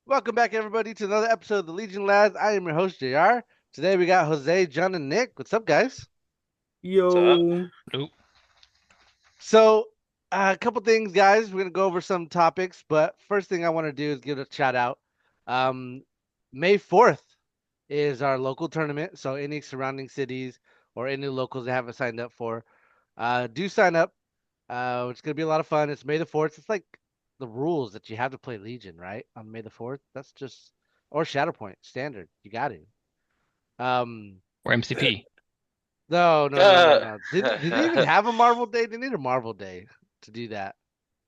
Welcome back, everybody, to another episode of the Legion Lads. I am your host, JR. Today we got Jose, John, and Nick. What's up, guys? What's up? Yo, Nope. So, a couple things, guys. We're going to go over some topics, but first thing I want to do is give a shout out. Um, May 4th is our local tournament, so any surrounding cities or any locals that haven't signed up for, do sign up. It's going to be a lot of fun. It's May the 4th. It's like the rules that you have to play Legion, right? On May the 4th. That's just, or Shatterpoint, standard. You got to. Um, Or MCP. no, no, no, no, Uh, no. Did they even have a Marvel Day? They need a Marvel Day to do that.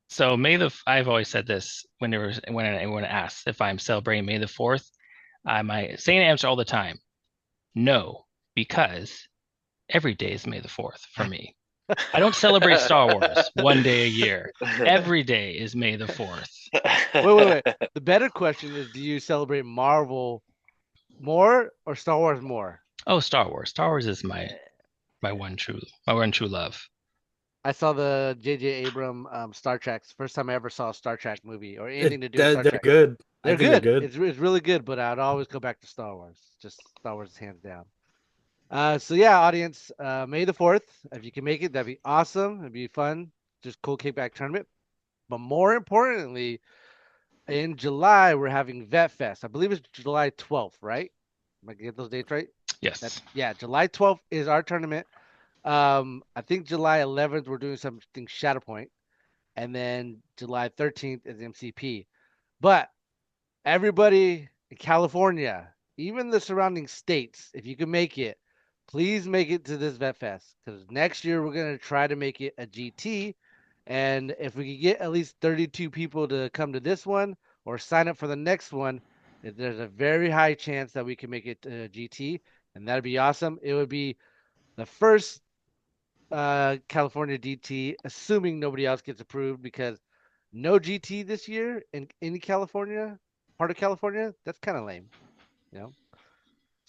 So I've always said this when anyone asks if I'm celebrating May the 4th, I might say an answer all the time. No, because every day is May the 4th for me. I don't celebrate Star Wars one day a year. Every day is May the 4th. Wait. The better question is, do you celebrate Marvel more or Star Wars more? Oh, Star Wars. Star Wars is my one true love. I saw the J.J. Abram Star Trek. First time I ever saw a Star Trek movie or anything to do with Star they're Trek. good. I They're think they're good. good. It's really good, but I'd always go back to Star Wars. Just Star Wars is hands down. So yeah, audience, May the 4th, if you can make it, that'd be awesome. It'd be fun. Just cool kickback tournament. But more importantly, in July, we're having Vet Fest. I believe it's July 12th, right? Am I get those dates right? Yes. Yeah, July 12th is our tournament. I think July 11th we're doing something Shatterpoint, and then July 13th is MCP. But everybody in California, even the surrounding states, if you can make it, please make it to this Vet Fest because next year we're gonna try to make it a GT, and if we could get at least 32 people to come to this one or sign up for the next one, there's a very high chance that we can make it to GT, and that'd be awesome. It would be the first California DT, assuming nobody else gets approved, because no GT this year in California, part of California, that's kind of lame, you know.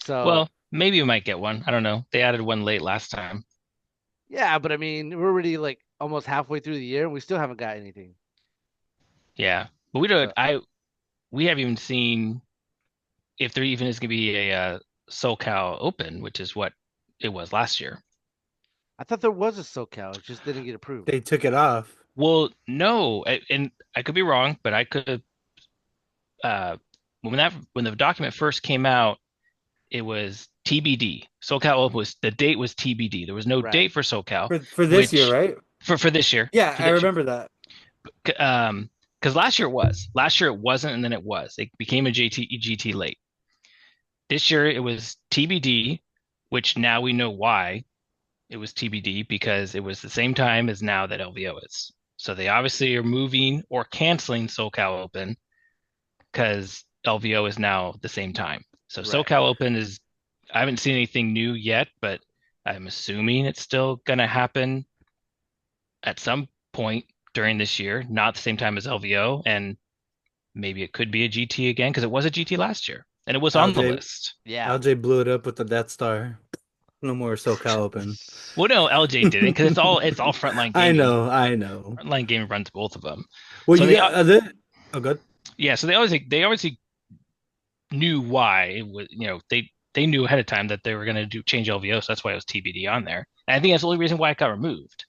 So Well, maybe we might get one. I don't know. They added one late last time. yeah, but I mean, we're already like almost halfway through the year, and we still haven't got anything. Yeah. But we don't So we haven't even seen if there even is going to be a SoCal Open, which is what it was last year. I thought there was a SoCal, it just didn't get approved. They took it off. Well, no, and I could be wrong, but I could uh when the document first came out, it was TBD. SoCal Open was the date was TBD. There was no Right. date for SoCal, For this year, which right? for this year, Yeah, for I this year, remember that. because last year it was. Last year it wasn't, and then it was. It became a GT late. This year it was TBD, which now we know why it was TBD because it was the same time as now that LVO is. So they obviously are moving or canceling SoCal Open because LVO is now the same time. So Right. SoCal Open is, I haven't seen anything new yet, but I'm assuming it's still going to happen at some point during this year, not the same time as LVO. And maybe it could be a GT again because it was a GT last year and it was on the LJ list. Yeah. LJ blew it up with the Death Star. No more SoCal Open. Well, no, LJ didn't because it's all Frontline I Gaming. know, I know. Frontline Gaming runs both of them. Well, So you they, got oh, good. yeah, so they obviously knew why it was, they knew ahead of time that they were going to do change LVO, so that's why it was TBD on there. And I think that's the only reason why it got removed.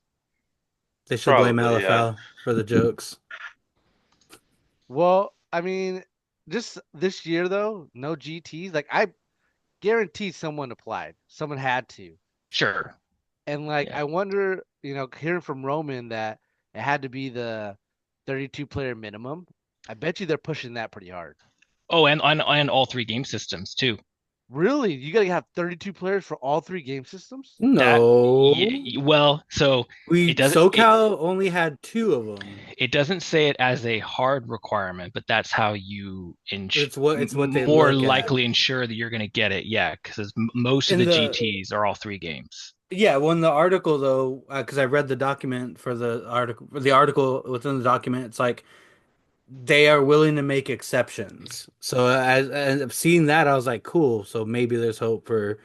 They should blame Probably, yeah. LFL for the jokes. Well, I mean, just this year though, no GTs. Like I guarantee someone applied. Someone had to. Sure. And like Yeah. I wonder, hearing from Roman that it had to be the 32 player minimum. I bet you they're pushing that pretty hard. Oh, and on all three game systems too. Really? You gotta have 32 players for all three game systems? That No. yeah, well, so We it doesn't it SoCal only had two of them. it doesn't say it as a hard requirement, but that's how you It's what they more look at. likely ensure that you're going to get it. Yeah, because most of In the the GTs are all three games. Yeah, well, in the article though, because I read the document for the article within the document, it's like they are willing to make exceptions. So as seeing that, I was like, cool. So maybe there's hope for,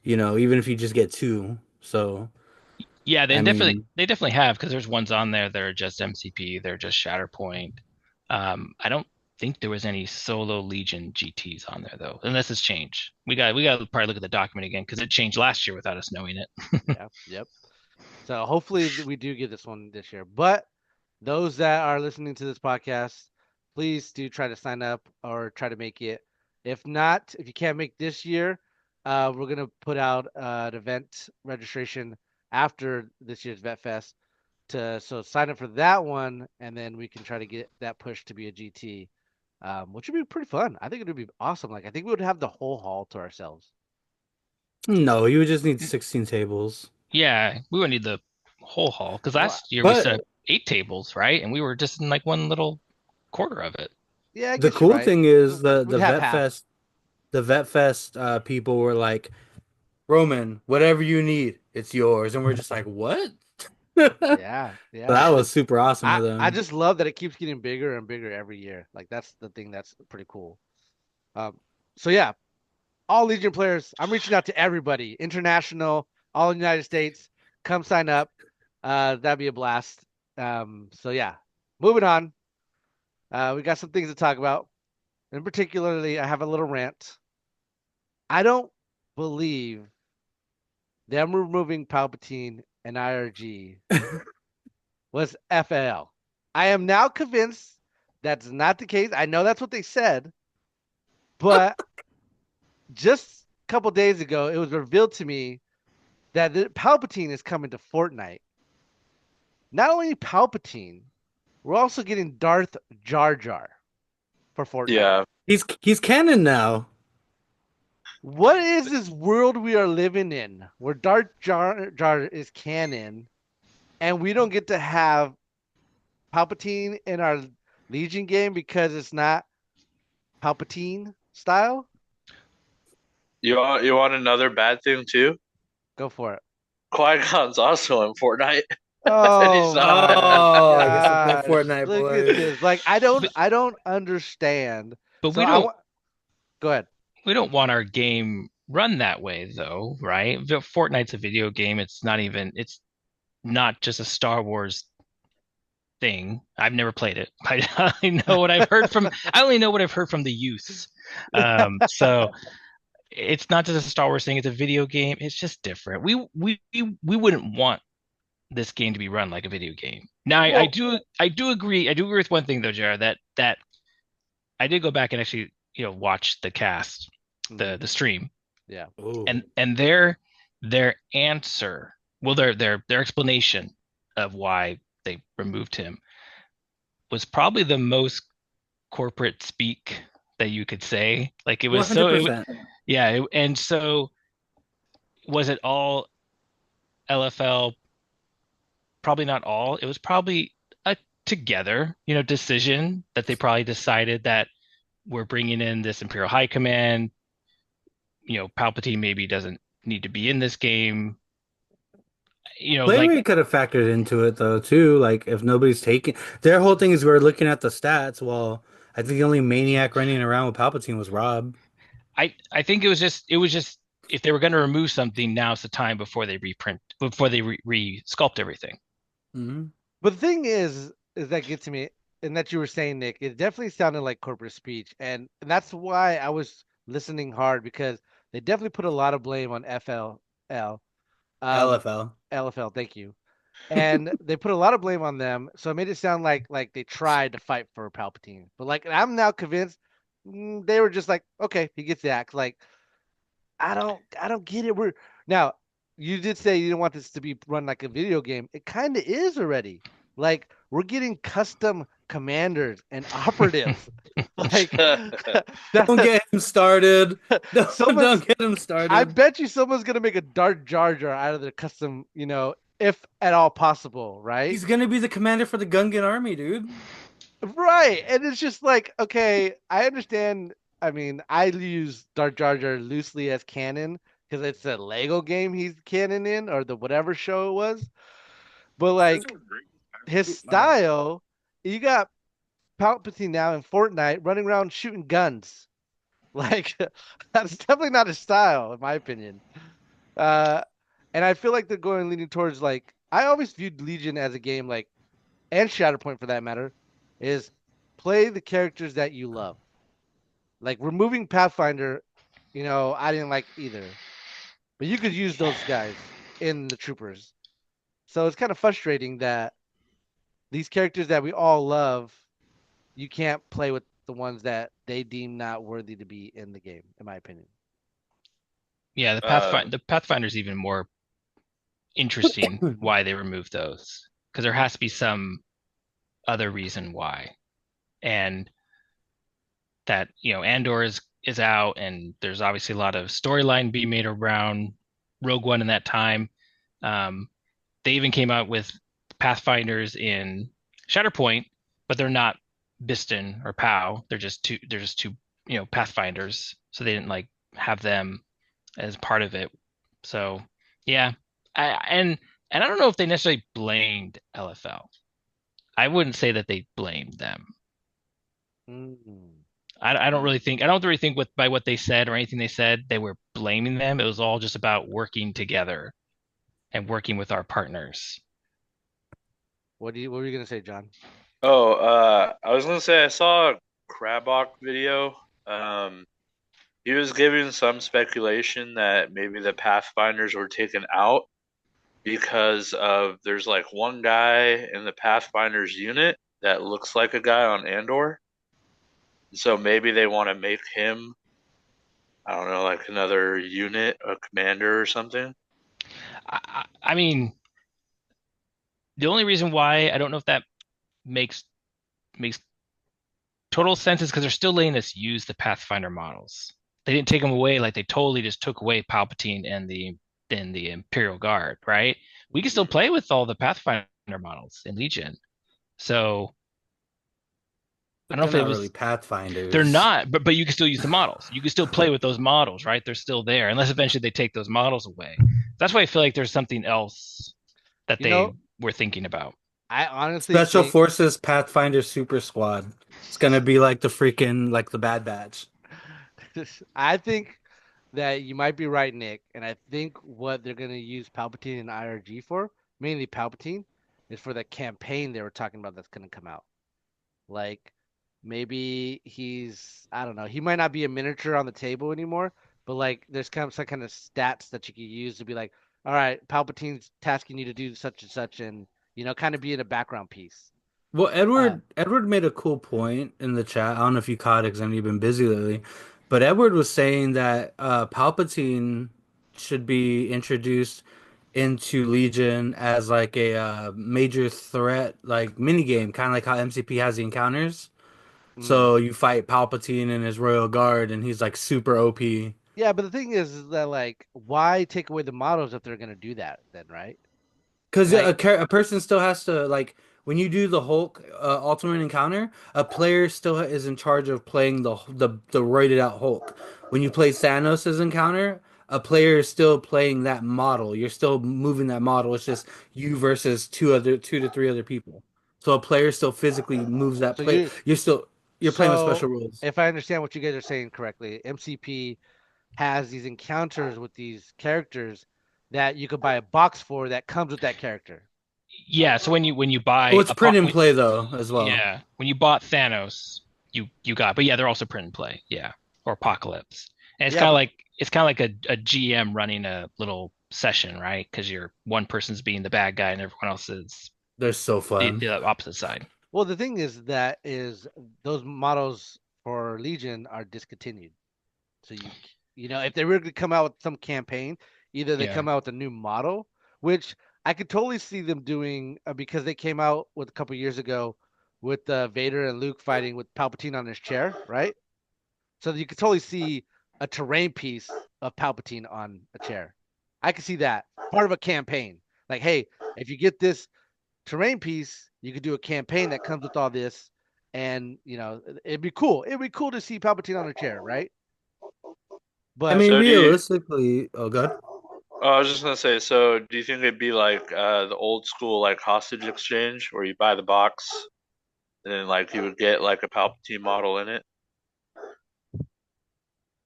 even if you just get two. So Yeah, I mean, they definitely have because there's ones on there that are just MCP, they're just Shatterpoint. I don't think there was any solo Legion GTs on there though, unless it's changed. We got to probably look at the document again because it changed last year without us knowing it. Yeah, yep. So hopefully we do get this one this year. But those that are listening to this podcast, please do try to sign up or try to make it. If not, if you can't make this year, we're gonna put out an event registration after this year's Vet Fest so sign up for that one, and then we can try to get that push to be a GT, which would be pretty fun. I think it would be awesome. Like I think we would have the whole hall to ourselves. No, you would just need 16 tables. Yeah, we would need the whole hall because Well, last year we but- set up 8 tables, right? And we were just in like one little quarter of it. Yeah, I The guess cool you're right. thing is the We'd have Vet half. Fest, people were like, Roman, whatever you need, it's yours, and we're just like, what? Yeah, yeah. But that was super awesome of them. I just love that it keeps getting bigger and bigger every year. Like that's the thing that's pretty cool. So yeah, all Legion players, I'm reaching out to everybody, international, all in the United States. Come sign up. That'd be a blast. So yeah, moving on. We got some things to talk about. And particularly, I have a little rant. I don't believe them removing Palpatine and IRG was FL. I am now convinced that's not the case. I know that's what they said, but just a couple days ago, it was revealed to me that Palpatine is coming to Fortnite. Not only Palpatine, we're also getting Darth Jar Jar for Fortnite. Yeah. He's canon now. What is this world we are living in where Darth Jar Jar is canon and we don't get to have Palpatine in our Legion game because it's not Palpatine style? You want another bad thing too? Go for it. Qui-Gon's also in Fortnite. Oh, he's not. Oh, I guess gosh. it's the Fortnite Look at boys. this. Like I don't understand. But So we I don't wa- Go ahead. we don't want our game run that way though, right? Fortnite's a video game. It's not just a Star Wars thing. I've never played it. I only know what I've heard from the youths. So it's not just a Star Wars thing, it's a video game. It's just different. We wouldn't want this game to be run like a video game. Now I do agree with one thing though, Jared, that I did go back and actually, watch the cast, the stream. Yeah. Ooh. And their answer, well, their explanation of why they removed him was probably the most corporate speak that you could say. Like it was 100%. and so was it all LFL? Probably not all. It was probably a together, decision that they probably decided that we're bringing in this Imperial High Command. Palpatine maybe doesn't need to be in this game. Flamery could have factored into it though too. Like if nobody's taking their whole thing is we're looking at the stats. Well, I think the only maniac running around with Palpatine was Rob. I think it was just if they were going to remove something, now's the time before they re-sculpt everything. Mm-hmm. But the thing is that gets to me, and that you were saying, Nick, it definitely sounded like corporate speech, and that's why I was listening hard because they definitely put a lot of blame on LFL. LFL. Thank you, and they put a lot of blame on them, so it made it sound like they tried to fight for Palpatine, but like I'm now convinced they were just like, okay, he gets the axe. Like I don't get it. Now you did say you didn't want this to be run like a video game. It kind of is already. Like we're getting custom commanders and operatives. Like Don't get him started. Don't get him started. I bet you someone's gonna make a Darth Jar Jar out of their custom, if at all possible, right? He's gonna be the commander for the Gungan army, dude. Right. And it's just like, okay, I understand. I mean, I use Darth Jar Jar loosely as canon because it's a Lego game he's canon in, or the whatever show it was. But like his style, you got Palpatine now in Fortnite running around shooting guns. Like that's definitely not his style, in my opinion. And I feel like they're leaning towards like I always viewed Legion as a game like, and Shatterpoint for that matter, is play the characters that you love. Like removing Pathfinder, I didn't like either. But you could use those guys in the troopers. So it's kind of frustrating that these characters that we all love, you can't play with the ones that they deem not worthy to be in the game, in my opinion. Yeah, the Pathfinder's even more interesting why they removed those. Because there has to be some other reason why. And that, Andor is out, and there's obviously a lot of storyline being made around Rogue One in that time. They even came out with Pathfinders in Shatterpoint, but they're not Biston or POW. They're just two Pathfinders. So they didn't like have them as part of it. So yeah. And I don't know if they necessarily blamed LFL. I wouldn't say that they blamed them. I don't really think by what they said or anything they said they were blaming them. It was all just about working together and working with our partners. What were you gonna say, John? Oh, I was gonna say I saw a Krabok video. He was giving some speculation that maybe the Pathfinders were taken out because there's like one guy in the Pathfinders unit that looks like a guy on Andor. So maybe they want to make him, I don't know, like another unit, a commander or something. I mean, the only reason why I don't know if that makes total sense is because they're still letting us use the Pathfinder models. They didn't take them away, like they totally just took away Palpatine and the Imperial Guard, right? We can still play with all the Pathfinder models in Legion. So I don't know if it was really Pathfinders. They're not, but you can still use the models. You can still play with those models, right? They're still there, unless eventually they take those models away. That's why I feel like there's something else that they were thinking about. I honestly Special Forces Pathfinder Super Squad. It's gonna be like the Bad Batch. I think that you might be right, Nick, and I think what they're gonna use Palpatine and IRG for, mainly Palpatine, is for the campaign they were talking about that's gonna come out. Like maybe I don't know, he might not be a miniature on the table anymore, but like there's some kind of stats that you can use to be like, all right, Palpatine's tasking you to do such and such, and kind of be in a background piece. Well, Edward made a cool point in the chat. I don't know if you caught it because I know you've been busy lately, but Edward was saying that Palpatine should be introduced into Legion as like a major threat, like mini game, kind of like how MCP has the encounters. So you fight Palpatine and his Royal Guard, and he's like super OP. Yeah, but the thing is that like, why take away the models if they're gonna do that then, right? Because a person still has to like when you do the Hulk ultimate encounter, a player still is in charge of playing the roided out Hulk. When you play Thanos' encounter, a player is still playing that model. You're still moving that model. It's just you versus two to three other people. So a player still physically moves that play. You're playing with special rules. If I understand what you guys are saying correctly, MCP has these encounters with these characters that you could buy a box for that comes with that character. Yeah, so when you buy, it's print and play though as well. Yeah, when you bought Thanos, you got, but yeah, they're also print and play. Yeah, or Apocalypse, and it's kind of like a GM running a little session, right? Because one person's being the bad guy and everyone else is they're so fun. The opposite side. Well, the thing is those models for Legion are discontinued, so if they were to come out with some campaign, either they come out with a new model, which I could totally see them doing because they came out with a couple years ago with Vader and Luke fighting with Palpatine on his chair, right? So you could totally see a terrain piece of Palpatine on a chair. I could see that part of a campaign. Like, hey, if you get this terrain piece, you could do a campaign that comes with all this, and it'd be cool. It'd be cool to see Palpatine on a chair, right? But I mean, realistically, oh god. I was just gonna say, so do you think it'd be like the old school like hostage exchange where you buy the box and then like you would get like a Palpatine model in it?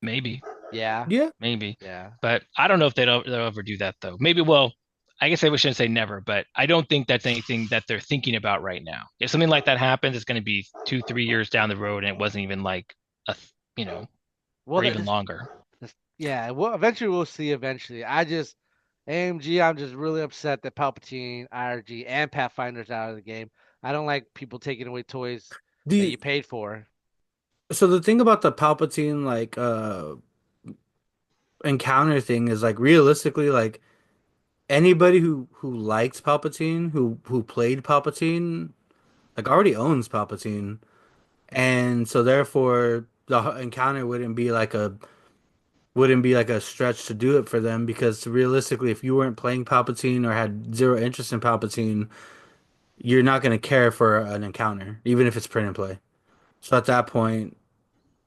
Maybe. Yeah. Yeah. Maybe. Yeah. But I don't know if they'll ever do that though. Maybe. Well, I guess I shouldn't say never, but I don't think that's anything that they're thinking about right now. If something like that happens, it's going to be 2, 3 years down the road, and it wasn't even like you know, Well, or even longer. yeah. Well, eventually we'll see. Eventually, AMG. I'm just really upset that Palpatine, IRG, and Pathfinder's out of the game. I don't like people taking away toys that you paid for. So the thing about the Palpatine encounter thing is like realistically like anybody who likes Palpatine, who played Palpatine, like already owns Palpatine. And so therefore the encounter wouldn't be like a stretch to do it for them because realistically if you weren't playing Palpatine or had zero interest in Palpatine, you're not going to care for an encounter, even if it's print and play. So at that point,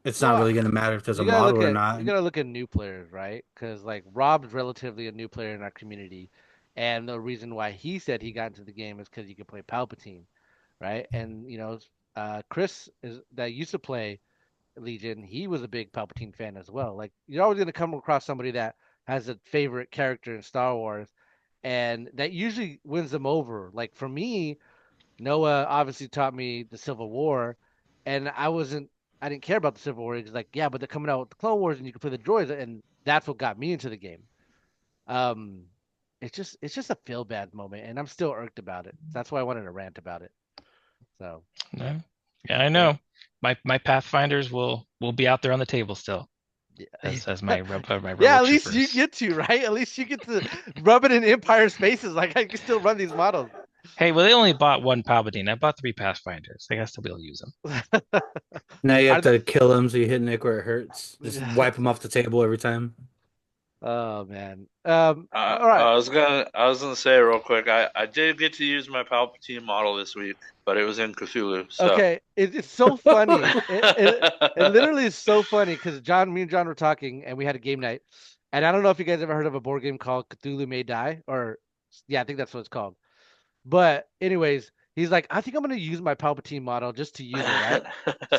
it's not Well, really going to matter if there's a model or not. you gotta look at new players, right? Because like Rob's relatively a new player in our community, and the reason why he said he got into the game is because you could play Palpatine, right? And Chris is that used to play Legion. He was a big Palpatine fan as well. Like you're always gonna come across somebody that has a favorite character in Star Wars, and that usually wins them over. Like for me, Noah obviously taught me the Civil War, and I didn't care about the Civil War. He's like, yeah, but they're coming out with the Clone Wars, and you can play the droids, and that's what got me into the game. Um, it's just a feel bad moment, and I'm still irked about it. That's why I wanted to rant about it. So Yeah, yeah, I know. My Pathfinders will be out there on the table still yeah, as my rebel yeah. At least you troopers. get to right. At least you get to rub it in Empire's faces. Like I can still run these models. Hey, well, they only bought one Palpatine. I bought 3 Pathfinders. They gotta still be able to use them. Now you Are have to kill him so you hit Nick where it hurts. Just wipe him off the table every time. Oh man. All right. I was gonna say real quick. I did get to use my Palpatine model this week, but it was in Cthulhu. So Okay, it's so funny. It literally is so funny because me and John were talking, and we had a game night. And I don't know if you guys ever heard of a board game called Cthulhu May Die, or yeah, I think that's what it's called. But anyways, he's like, I think I'm gonna use my Palpatine model just to use it,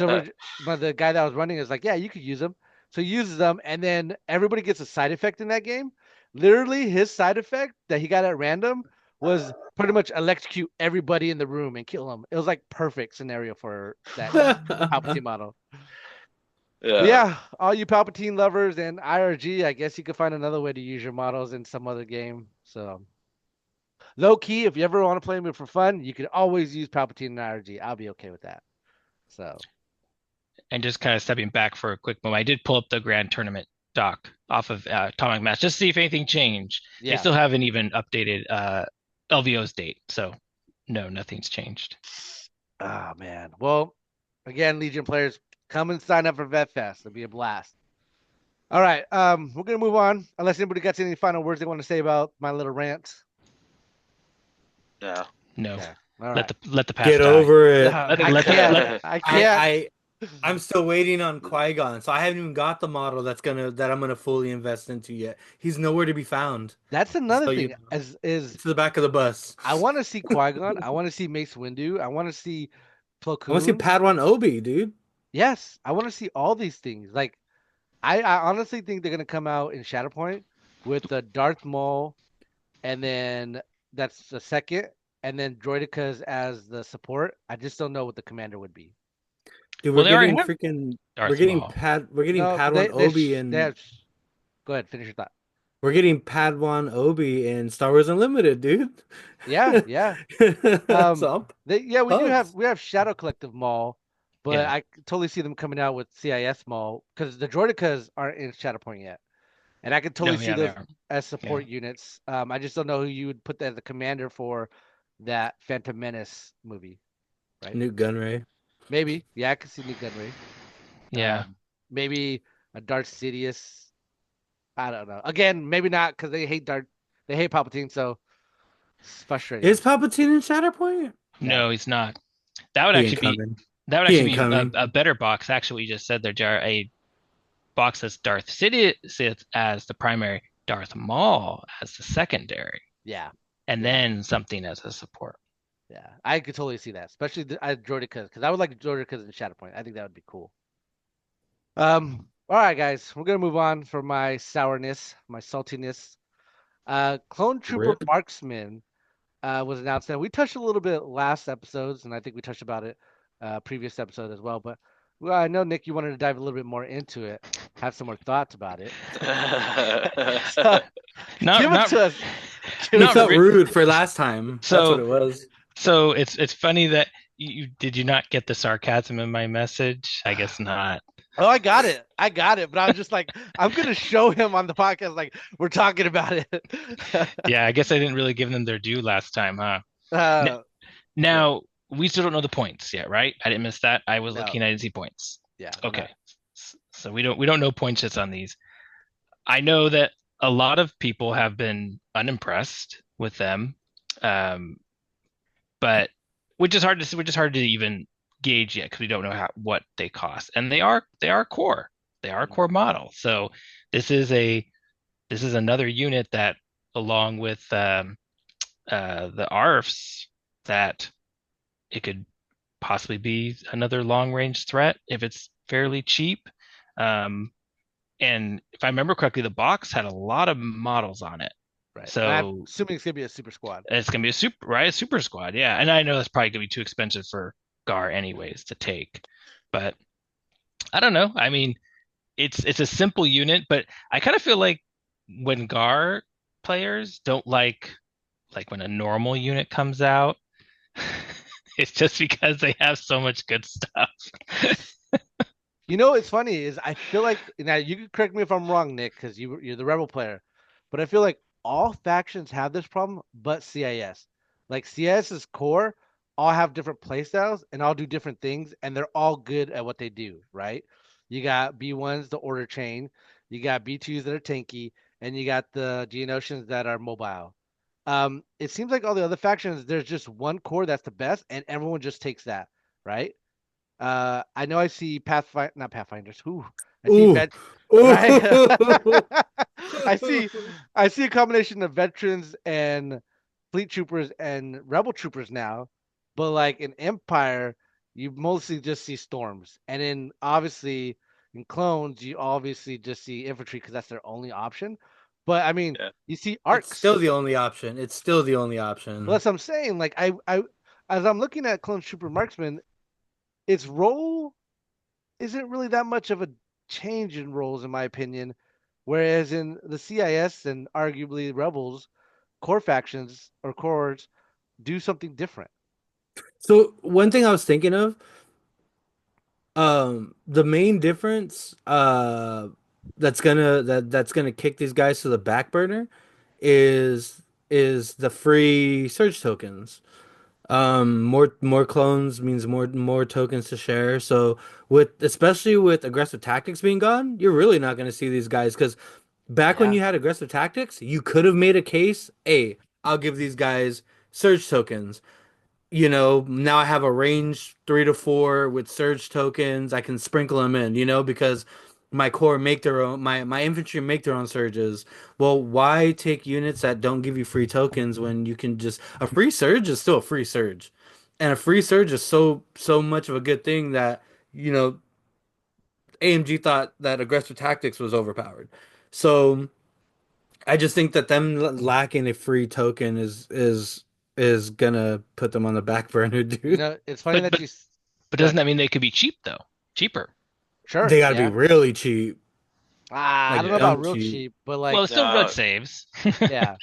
right? But the guy that was running is like, yeah, you could use them. So he uses them, and then everybody gets a side effect in that game. Literally, his side effect that he got at random was pretty much electrocute everybody in the room and kill them. It was like perfect scenario for that Palpatine model. But yeah, all you Palpatine lovers and IRG, I guess you could find another way to use your models in some other game. So low key, if you ever want to play me for fun, you can always use Palpatine and IRG. I'll be okay with that. So And just kind of stepping back for a quick moment, I did pull up the Grand Tournament doc off of Atomic Mass just to see if anything changed. yeah. They still haven't even updated LVO's date, so no, nothing's changed. Oh man. Well, again, Legion players, come and sign up for VetFest. It'll be a blast. All right. We're gonna move on. Unless anybody got any final words they want to say about my little rant. No. No. Okay. All right. Let the past Get die. over it. I can't. I'm still waiting on Qui-Gon, so I haven't even got the model that I'm gonna fully invest into yet. He's nowhere to be found. That's another So, thing. Is to the back of the bus. I want to see Qui-Gon. I want to see Mace Windu. I want to see Plo I want to see Koon. Padawan Obi, dude. Yes, I want to see all these things. Like, I honestly think they're gonna come out in Shatterpoint with the Darth Maul, and then that's the second, and then Droidekas as the support. I just don't know what the commander would be. Dude, Well, we're they already getting freaking Darth we're getting Maul. No, Padawan Obi and Go ahead, finish your thought. we're getting Padawan Obi in Star Wars Unlimited, dude. Yeah, yeah. So We have Shadow Collective Maul, but Yeah. I totally see them coming out with CIS Maul because the Droidekas aren't in Shatterpoint yet, and I could totally No, see yeah, they those are. as support units. I just don't know who you would put as the commander for that Phantom Menace movie, right? Newt Gunray. Maybe, yeah, I could see Nick Gunray. Yeah. Maybe a Darth Sidious. I don't know. Again, maybe not because they hate Palpatine, so it's frustrating. Is Palpatine in Shatterpoint? No, he's not. That would He actually ain't be coming. that would He actually ain't be coming. a better box. Actually, what you just said there, Jar. A box that's Darth Sidious as the primary, Darth Maul as the secondary, Yeah, and then something as a support. yeah, I could totally see that, especially Droidekas, because I would like Droidekas in Shatterpoint. I think that would be cool. All right, guys, we're gonna move on from my sourness, my saltiness. Clone Trooper Really? Marksman was announced. And we touched a little bit last episodes, and I think we touched about it previous episode as well. But well, I know Nick, you wanted to dive a little bit more into it, have some more thoughts about it. So give it Not to us. We not felt re- rude for last time. That's what so it was. so it's funny that you did you not get the sarcasm in my message? I guess not. Oh, I got it. I got it. But I was just like, I'm gonna show him on the podcast, like we're talking about it. Yeah, I guess I didn't really give them their due last time, huh? N- uh, yeah, Now we still don't know the points yet, right? I didn't miss that. I was no, looking, I didn't see points. yeah, Okay. So we don't know points just on these. I know that a lot of people have been unimpressed with them, um, but which is hard to even gauge yet because we don't know what they cost, and they are core model. So this is a this is another unit that, along with the ARFs, that it could possibly be another long range threat if it's fairly cheap. Um, and if I remember correctly, the box had a lot of models on it. right. And I'm So assuming it's gonna be a super squad. it's gonna be a super, right? A super squad, yeah. And I know that's probably gonna be too expensive for Gar anyways to take. But I don't know. I mean, it's a simple unit, but I kind of feel like when Gar players don't like when a normal unit comes out, it's just because they have so much good stuff. You know, what's funny is I feel like now you can correct me if I'm wrong, Nick, because you're the rebel player, but I feel like all factions have this problem, but CIS. Like CIS's core all have different playstyles and all do different things, and they're all good at what they do, right? You got B1s, the order chain, you got B2s that are tanky, and you got the Geonosians that are mobile. It seems like all the other factions, there's just one core that's the best, and everyone just takes that, right? I know I see Pathfinder, not Pathfinders. Who I see Ooh. vet, right? Ooh. I see, I see a combination of veterans and fleet troopers and rebel troopers now, but like in Empire, you mostly just see storms, and in obviously in clones, you obviously just see infantry because that's their only option. But I mean, Yeah. you see It's arcs. still the only option. It's still the only Well, option. that's what I'm saying. Like as I'm looking at clone trooper marksman, its role isn't really that much of a change in roles, in my opinion. Whereas in the CIS and arguably Rebels, core factions or cores do something different. So one thing I was thinking of, the main difference, that's gonna kick these guys to the back burner is the free surge tokens. More clones means more tokens to share. So especially with aggressive tactics being gone, you're really not going to see these guys because back when Yeah. you had aggressive tactics, you could have made a case, hey, I'll give these guys surge tokens. Now I have a range 3 to 4 with surge tokens. I can sprinkle them in, because my core make their own, my infantry make their own surges. Well, why take units that don't give you free tokens when you can just a free surge is still a free surge, and a free surge is so much of a good thing that you know AMG thought that aggressive tactics was overpowered. So I just think that them lacking a free token is gonna put them on the back burner, You dude. know, it's funny But that but you but go doesn't ahead. that mean they could be cheap though? Cheaper. Sure, They gotta be yeah. really cheap, I like don't know Yeah. about dumb real cheap. cheap, but Well, like, it's still red No, saves. yeah,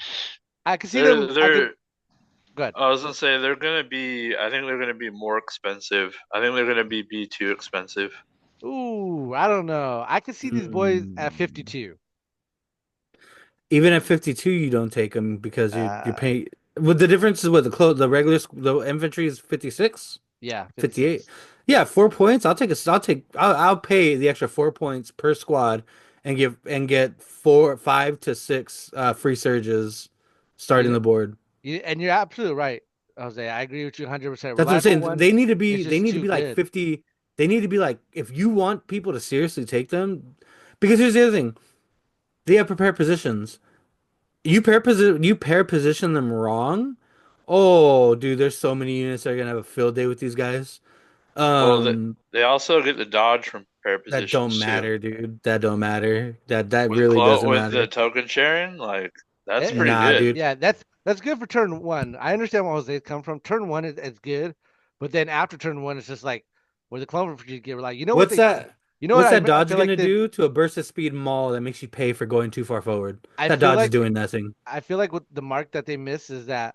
I can see they're them. I can they're. good. I was gonna say they're gonna be. I think they're gonna be more expensive. I think they're gonna be B2 expensive. Ooh, I don't know. I can see these boys at Mm. 52. Even at 52, you don't take them because you're Uh, paying. Well, the difference is what the infantry is 56, yeah, 58. 56. Yeah, 4 points. I'll pay the extra 4 points per squad and get 5 to 6 free surges You starting know, the board. and you're absolutely right, Jose. I agree with you 100%. That's what I'm Reliable saying. one is They just need to too be like good. 50. They need to be like, if you want people to seriously take them, because here's the other thing. They have prepared positions. You pair position them wrong. Oh, dude, there's so many units that are gonna have a field day with these guys. Well, Um, they also get the dodge from pair that don't positions too. matter, dude. That don't matter. That really doesn't With the matter. token sharing, like That's Eh, pretty Nah, good. dude. Yeah, that's good for turn one. I understand where Jose's come from. Turn one is good, but then after turn one, it's just like where the Cloverfield get like, you know what What's they, that? you know what What's that I dodge feel like gonna they, do to a burst of speed maul that makes you pay for going too far forward? I That feel dodge is like doing nothing. I feel like what the mark that they missed is that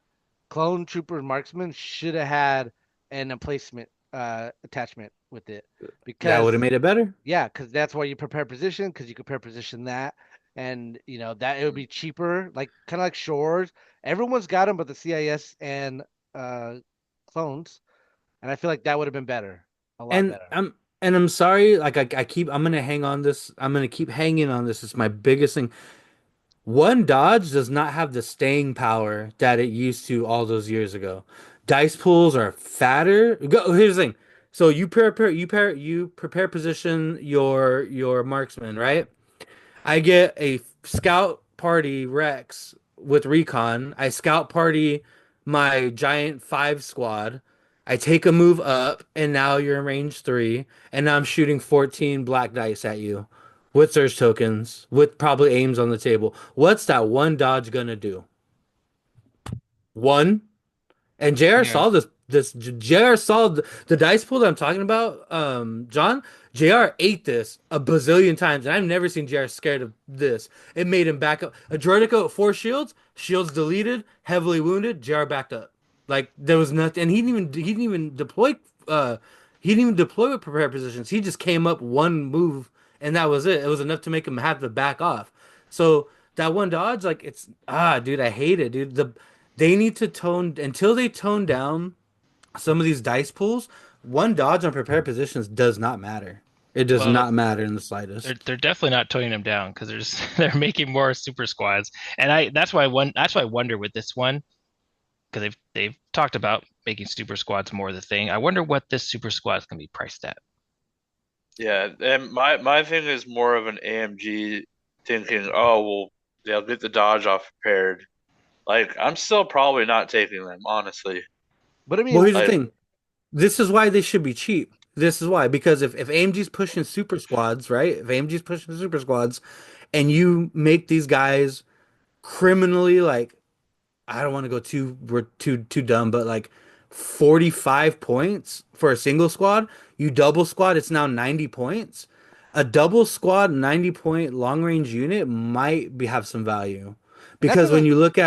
Clone Trooper Marksman should have had an emplacement attachment with it That would because have made it better. yeah, because that's why you prepare position because you compare position that and you know that it would be cheaper, like kind of like Shores. Everyone's got them, but the CIS and uh clones, and I feel like that would have been better, a lot And better. I'm sorry, like I'm gonna hang on this. I'm gonna keep hanging on this. It's my biggest thing. One dodge does not have the staying power that it used to all those years ago. Dice pools are fatter. Here's the thing. So you prepare position your marksman, right? I get a scout party Rex with recon. I scout party my giant five squad. I take a move up, and now you're in range three, and now I'm shooting 14 black dice at you with surge tokens, with probably aims on the table. What's that one dodge gonna do? One. And JR Yeah. saw this JR saw the dice pool that I'm talking about, John. JR ate this a bazillion times, and I've never seen JR scared of this. It made him back up. A Droidico at 4 shields, shields deleted, heavily wounded, JR backed up. Like there was nothing, and he didn't even deploy with prepared positions. He just came up one move, and that was it. It was enough to make him have to back off. So that one dodge, like it's dude, I hate it, dude. They need to tone until they tone down some of these dice pools. One dodge on prepared positions does not matter. It does Well, not matter in the they're slightest. they're definitely not toning them down because they're making more super squads, and that's why I wonder with this one because they've talked about making super squads more the thing. I wonder what this super squad is going to be priced at. Yeah, and my thing is more of an AMG thinking, oh well, they'll get the dodge off prepared. Like I'm still probably not taking them, honestly. But I Well, mean, here's the Like thing. This is why they should be cheap. This is why, because if AMG's pushing super squads, right? If AMG's pushing super squads, and you make these guys criminally like I don't want to go too dumb, but like 45 points for a single squad. You double squad, it's now 90 points. A double squad 90 point long range unit might have some value. that's Because what when you look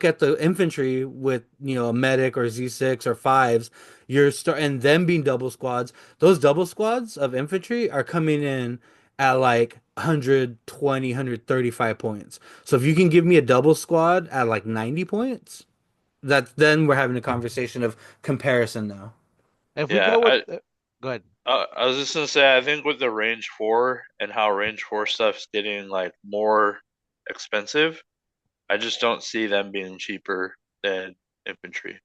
at the infantry with a medic or Z6 or fives, and them being double squads, those double squads of infantry are coming in at like 120, 135 points. So if you can give me a double squad at like 90 points, then we're having a conversation of comparison now. if we yeah, go with, go ahead. I was just gonna say I think with the range four and how range four stuff's getting like more expensive, I just don't see them being cheaper than infantry.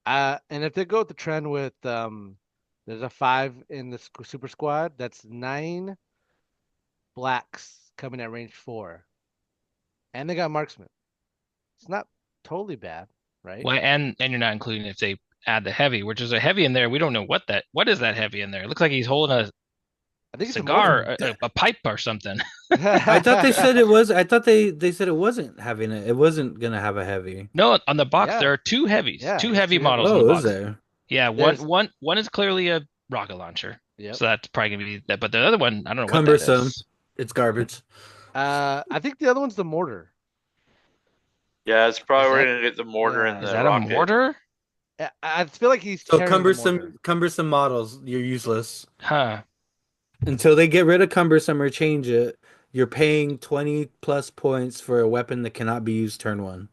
And if they go with the trend with there's a 5 in the super squad, that's 9 blacks coming at range 4, and they got marksman. It's not totally bad, right? Well, and you're not including if they add the heavy, which is a heavy in there. We don't know what is that heavy in there. It looks like he's holding a I think it's a cigar, mortar. a pipe or something. I thought they said it was. I thought they said it wasn't having it. It wasn't gonna have a heavy. No, on the box Yeah. there are two heavies, Yeah, two there's heavy two models heavies. in the Oh, is box. there? Yeah, There's one is clearly a rocket launcher, Yep. so that's probably gonna be that. But the other one, I don't know what that Cumbersome. is. It's garbage. I think the other one's the mortar. Yeah, it's probably Is we're that- gonna get the mortar yeah. and Is the that rocket. a mortar? I feel like he's So carrying the mortar. cumbersome models, you're useless. Huh. Until they get rid of cumbersome or change it, you're paying 20 plus points for a weapon that cannot be used turn one.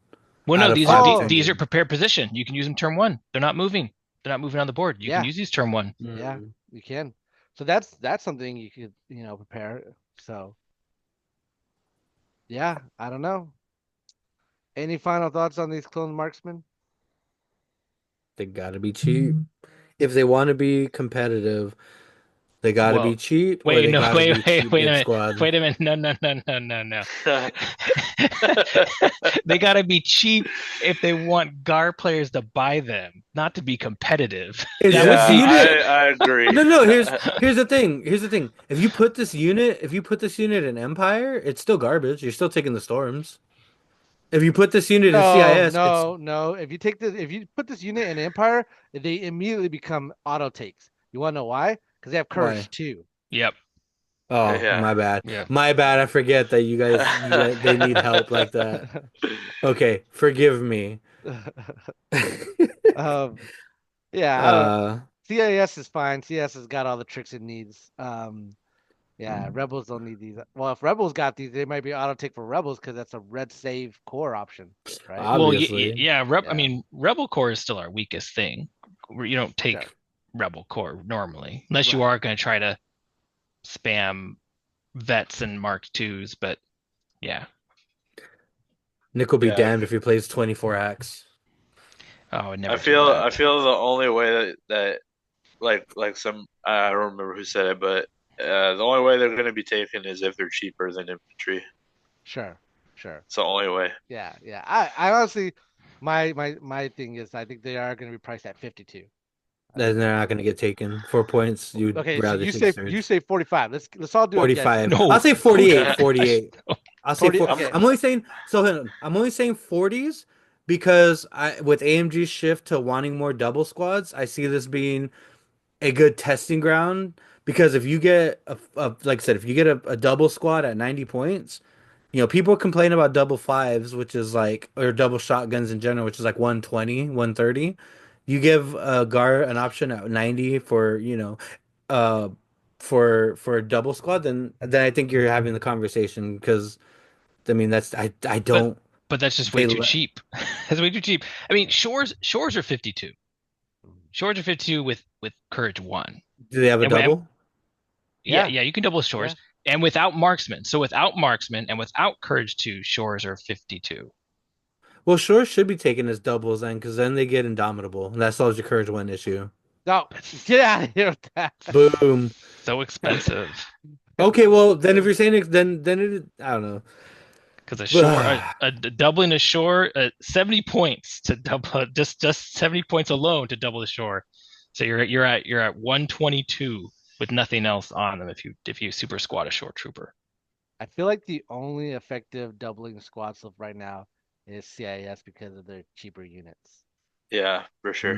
Well, Out no, of these 5 are to Oh. 10 these are games. prepared position. You can use them turn one. They're not moving. They're not moving on the board. You Yeah. can use these turn one. Yeah, Mm. you can. So that's something you could prepare. So yeah, I don't know. Any final thoughts on these clone marksmen? They gotta be cheap. If they want to be competitive, they gotta Well, be cheap, or Wait, they no, gotta be cheap wait a big minute. squad. Wait a minute. No. They gotta be cheap if they want GAR players to buy them, not to be competitive. Is That this would be unit? I agree. No. Here's the thing. Here's the thing. If you put this unit in Empire, it's still garbage. You're still taking the storms. If you put this unit in No, CIS, no. If you put this unit in Empire, they immediately become auto takes. You want to know why? Because they have why? Courage 2. Yep. Oh, Yeah. my bad. Yeah. My bad. I forget that you guys, they need help like that. Okay, forgive me. um, yeah, I don't. Uh, CIS is fine. CIS has got all the tricks it needs. Yeah, Rebels don't need these. Well, if Rebels got these, they might be auto take for Rebels because that's a red save core option, right? Well, obviously. yeah. I Yeah, mean, Rebel Core is still our weakest thing. You don't take sure. Rebel Core normally, unless you Right. are going to try to spam vets and Mark twos. But yeah. Nick will be Yeah. damned if he plays 24 acts. Oh, I would never I do feel that. I feel the only way that like some I don't remember who said it, but the only way they're going to be taken is if they're cheaper than infantry. Sure. It's the only way. Yeah. I honestly, my thing is, I think they are going to be priced at 52. Then they're not going to get taken. 4 points. You'd Okay, so rather you take say Surge. 45. Let's all do a guess. 45. No. I'll say 48. 48. I'll say 40. 4. Okay. I'm only saying I'm only saying 40s because with AMG's shift to wanting more double squads, I see this being a good testing ground because if you get like I said, if you get a double squad at 90 points, people complain about double fives, which is like, or double shotguns in general, which is like 120, 130. You give Gar an option at 90 for, uh for a double squad, then I think you're having the conversation because I mean I But don't that's just way they too cheap. That's way too cheap. I mean, shores are 52. Shores are 52 with Courage 1. do they have a And, double? yeah, Yeah. you can double shores. Yeah. And without marksman. So without marksman and without Courage 2, shores are 52. Well, sure should be taken as doubles then because then they get indomitable and that solves your courage one issue. No, get out of here with that. Boom. So expensive. Okay, well then if you're saying it, then it I don't know. Because a shore, doubling a shore, 70 points to double, just 70 points alone to double the shore. So you're at 122 with nothing else on them if you super squat a shore trooper. I feel like the only effective doubling squad stuff right now is CIS because of their cheaper units. Yeah, for sure.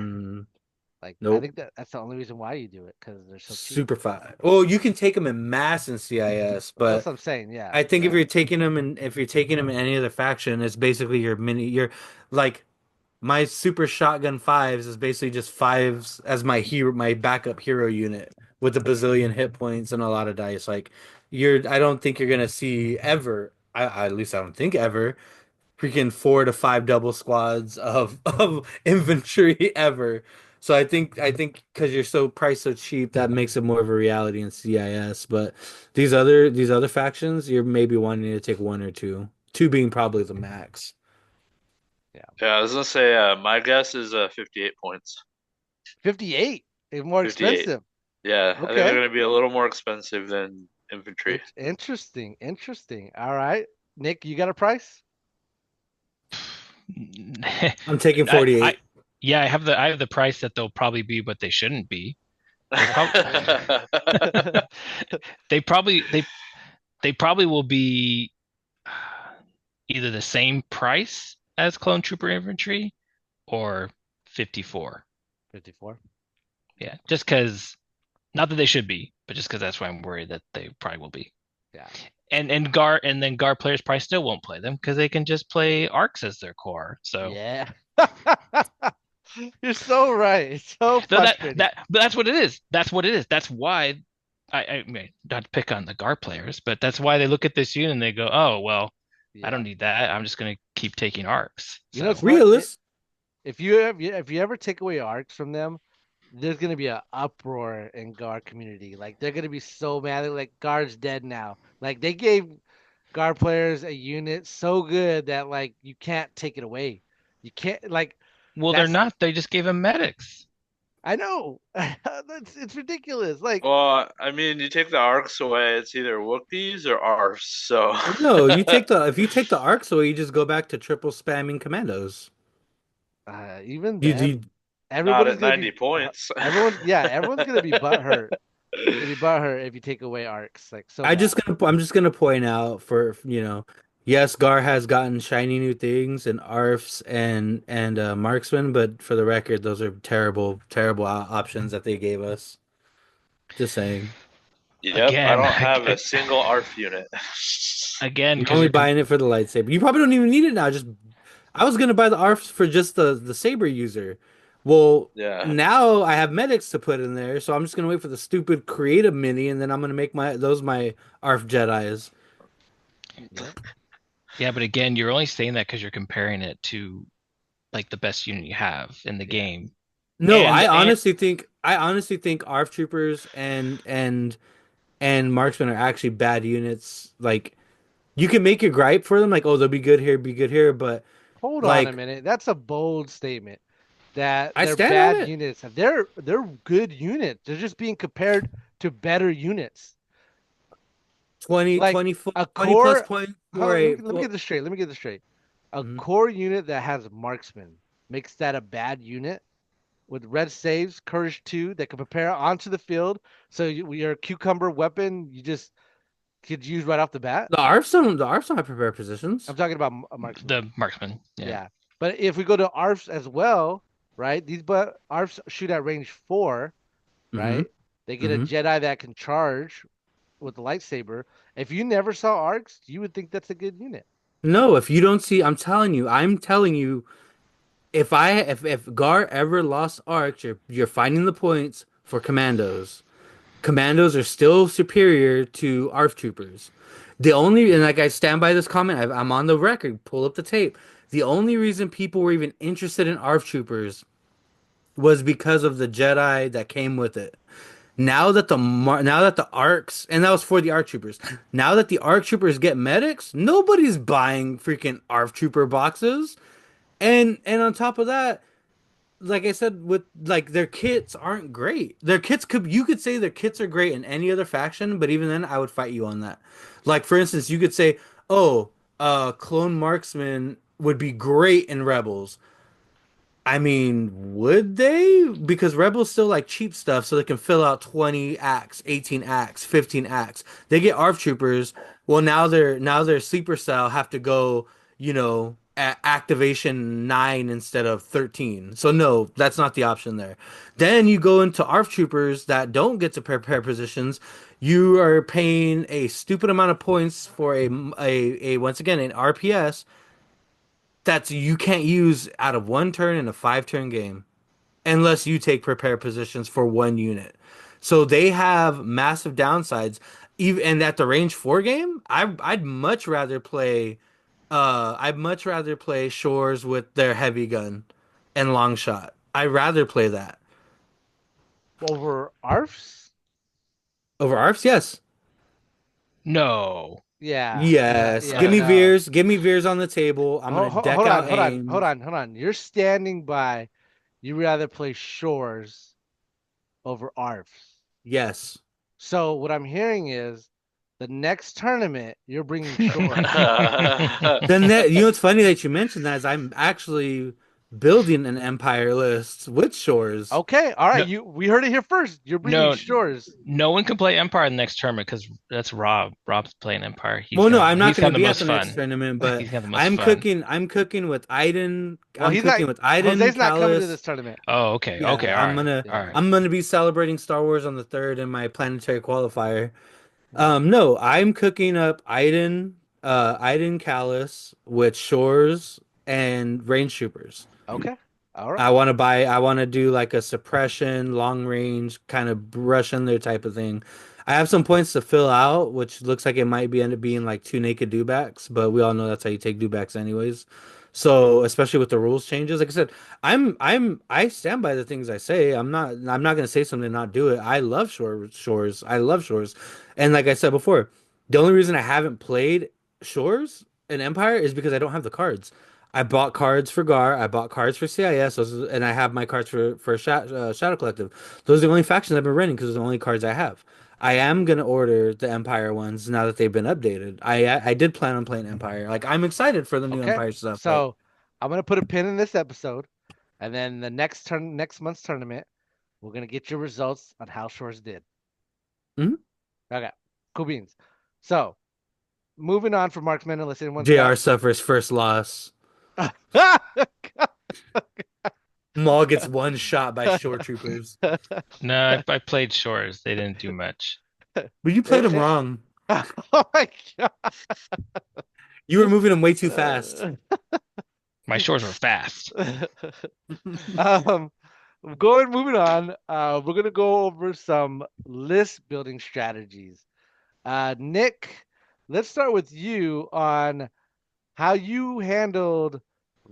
Like, I Nope. think that's the only reason why you do it because they're so cheap. Super fast. Well, you can take them in mass in CIS, That's but what I'm saying. Yeah. I think if you're taking them in any other faction, it's basically your like my super shotgun fives is basically just fives as my backup hero unit with a bazillion hit points and a lot of dice. Like I don't think you're gonna see ever. At least I don't think ever freaking 4 to 5 double squads of infantry ever. So I think because you're so priced so cheap, that makes it more of a reality in CIS. But these other factions, you're maybe wanting to take one or two, two being probably the max. Yeah, I was gonna say my guess is 58 points. 58 is more 58. expensive. Yeah, I think Okay. they're gonna be a little more expensive than infantry. Interesting. All right, Nick, you got a price? I'm taking 48. I have the price that they'll probably be, but they shouldn't be. They probably will be either the same price as Clone Trooper Infantry or 54. 54. Yeah, just because, not that they should be, but just because that's why I'm worried that they probably will be. Yeah. And then Gar players probably still won't play them because they can just play arcs as their core. So Yeah. You're so right. It's so frustrating. but that's what it is. That's what it is. That's why I mean, not to pick on the Gar players, but that's why they look at this unit and they go, "Oh well, I don't need that. I'm just gonna keep taking arcs." You know, it's Realist. if you ever take away arcs from them, there's gonna be an uproar in Gar community. Like they're gonna be so mad. Like Gar's dead now. Like they gave Gar players a unit so good that like you can't take it away. You can't like. Well, they're not. They just gave him medics. I know. It's ridiculous. Like, well, I mean, you take the arcs away, it's either Wookiees or Arfs. So No, if you take the arcs away, you just go back to triple spamming commandos. even You, then, you not everybody's at gonna 90 be, points. everyone's gonna be butthurt. Gonna be butthurt if you take away arcs. Like so. I'm just gonna point out for Yes, Gar has gotten shiny new things and ARFs and Marksman, but for the record, those are terrible, terrible options that they gave us. Just saying. Yep, I Again, don't have a single ARF unit. again, You're because only buying it for the lightsaber. You probably don't even need it now. Just I was gonna buy the ARFs for just the saber user. Well, Yeah. now I have medics to put in there, so I'm just gonna wait for the stupid creative mini, and then I'm gonna make my ARF Jedis. Yep. yeah, but again, you're only saying that because you're comparing it to like the best unit you have in the game. No, I honestly think ARF troopers and marksmen are actually bad units. Like you can make your gripe for them, like oh they'll be good here, but Hold on a like minute. That's a bold statement. That I they're stand on bad it. units. They're good units. They're just being compared to better units. 20, Like 20, a 20 plus core. point Hold for on, a let me get this straight. Let me get this straight. A Mhm. core unit that has marksman makes that a bad unit with red saves, courage 2 that can prepare onto the field. So your cucumber weapon you just could use right off the bat. The ARFs don't have prepared positions. I'm talking about a marksman. The marksman, yeah. Yeah. But if we go to ARFs as well, right? These but ARFs shoot at range 4, Mm-hmm. right? They get a Mm-hmm. Jedi that can charge with the lightsaber. If you never saw ARCs, you would think that's a good unit. No, if you don't see, I'm telling you, if Gar ever lost arcs, you're finding the points for commandos. Commandos are still superior to ARF troopers. The only and like I stand by this comment, I'm on the record. Pull up the tape. The only reason people were even interested in ARF troopers was because of the Jedi that came with it. Now that the arcs and that was for the ARC troopers. Now that the ARC troopers get medics, nobody's buying freaking ARC trooper boxes. And on top of that, like I said, with like their kits aren't great. Their kits could you could say their kits are great in any other faction, but even then I would fight you on that. Like for instance, you could say, "Oh, clone marksman would be great in Rebels." I mean, would they? Because Rebels still like cheap stuff, so they can fill out 20 acts, 18 acts, 15 acts. They get ARF troopers. Well, now their sleeper style have to go, at activation 9 instead of 13. So no, that's not the option there. Then you go into ARF troopers that don't get to prepare positions. You are paying a stupid amount of points for a once again an RPS that's you can't use out of one turn in a 5 turn game unless you take prepare positions for one unit. So they have massive downsides. Even and at the range 4 game, I'd much rather play Shores with their heavy gun and long shot. I'd rather play that. Over ARFs? Over ARFs, yes. No. Yeah. No, Yes. yeah, Give me no. Veers. Give me Veers on the table. I'm gonna deck Hold on, out hold on, hold aims. on, hold on. You're standing by you rather play Shores over ARFs. Yes. So what I'm hearing is the next tournament you're bringing Shores. Then it's funny that you mentioned that is I'm actually building an Empire list with Shores. Okay, all right. No, We heard it here first. You're bringing no, Shores. no one can play Empire in the next tournament because that's Rob. Rob's playing Empire. Well, no, I'm not He's going to got the be at most the next fun. tournament, but He's got the most I'm fun. cooking. I'm cooking with Iden. Well, I'm he's not. cooking with Iden, Jose's not coming to this Callus. tournament. Oh, okay. Yeah, Okay. All right. All Yeah. right. I'm gonna be celebrating Star Wars on the 3rd in my planetary qualifier. No, I'm cooking up Iden Callus with Shores and Range Troopers. Okay. All right. I want to do like a suppression, long range, kind of brush in there type of thing. I have some points to fill out, which looks like it might be end up being like 2 naked dewbacks, but we all know that's how you take dewbacks anyways. So, especially with the rules changes, like I said, I stand by the things I say. I'm not gonna say something and not do it. I love shores. I love shores. And like I said before, the only reason I haven't played shores in Empire is because I don't have the cards. I bought cards for Gar. I bought cards for CIS, and I have my cards for Shadow Collective. Those are the only factions I've been running because those are the only cards I have. I am gonna order the Empire ones now that they've been updated. I did plan on playing Empire. Like I'm excited for the new Okay. Empire stuff. But So I'm gonna put a pin in this episode, and then the next month's tournament, we're gonna get your results on how Shores did. Mhm. Okay. Cool beans. So moving on from Marksman, unless anyone's JR suffers first loss. Maul gets one shot by shore troopers. No, I played Shores. They didn't do much. But you played him wrong. Oh my god! You were moving him way too fast. My Shores were fast. Moving on. We're gonna go over some list building strategies. Nick, let's start with you on how you handled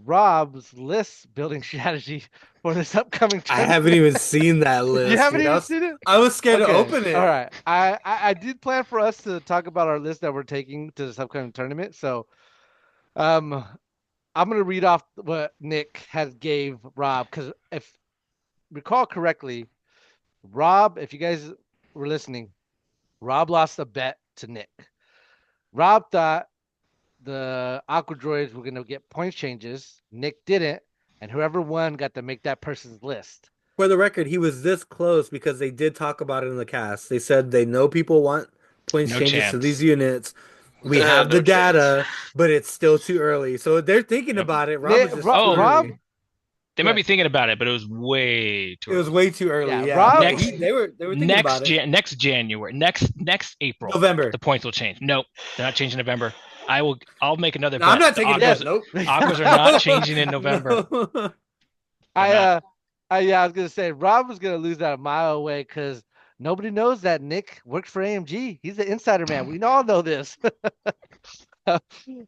Rob's list building strategy for this upcoming I tournament. haven't even seen that list. You haven't dude. even seen it? I was scared to Okay, open it. All right. I did plan for us to talk about our list that we're taking to this upcoming tournament. So, I'm gonna read off what Nick has gave Rob, because if recall correctly, Rob, if you guys were listening, Rob lost a bet to Nick. Rob thought the Aqua Droids were gonna get points changes. Nick didn't, and whoever won got to make that person's list. For the record, he was this close because they did talk about it in the cast. They said they know people want points No changes to chance. these units. We have No the data, but it's still too early. So they're thinking Yep. about it. Rob Nick- was just Rob- too Rob- early. They might be thinking about it, but it was way too It was early. way too early. Yeah, Yeah, Rob- No, they were thinking about it. next January, next April, November. the points will change. Nope, they're not changing November. I'll make another No, bet. I'm not The taking Aquas, that. Nope. Aquas are not changing in November. No. I was gonna say Rob was gonna lose that a mile away because nobody knows that Nick works for AMG. He's the insider man. We all know this.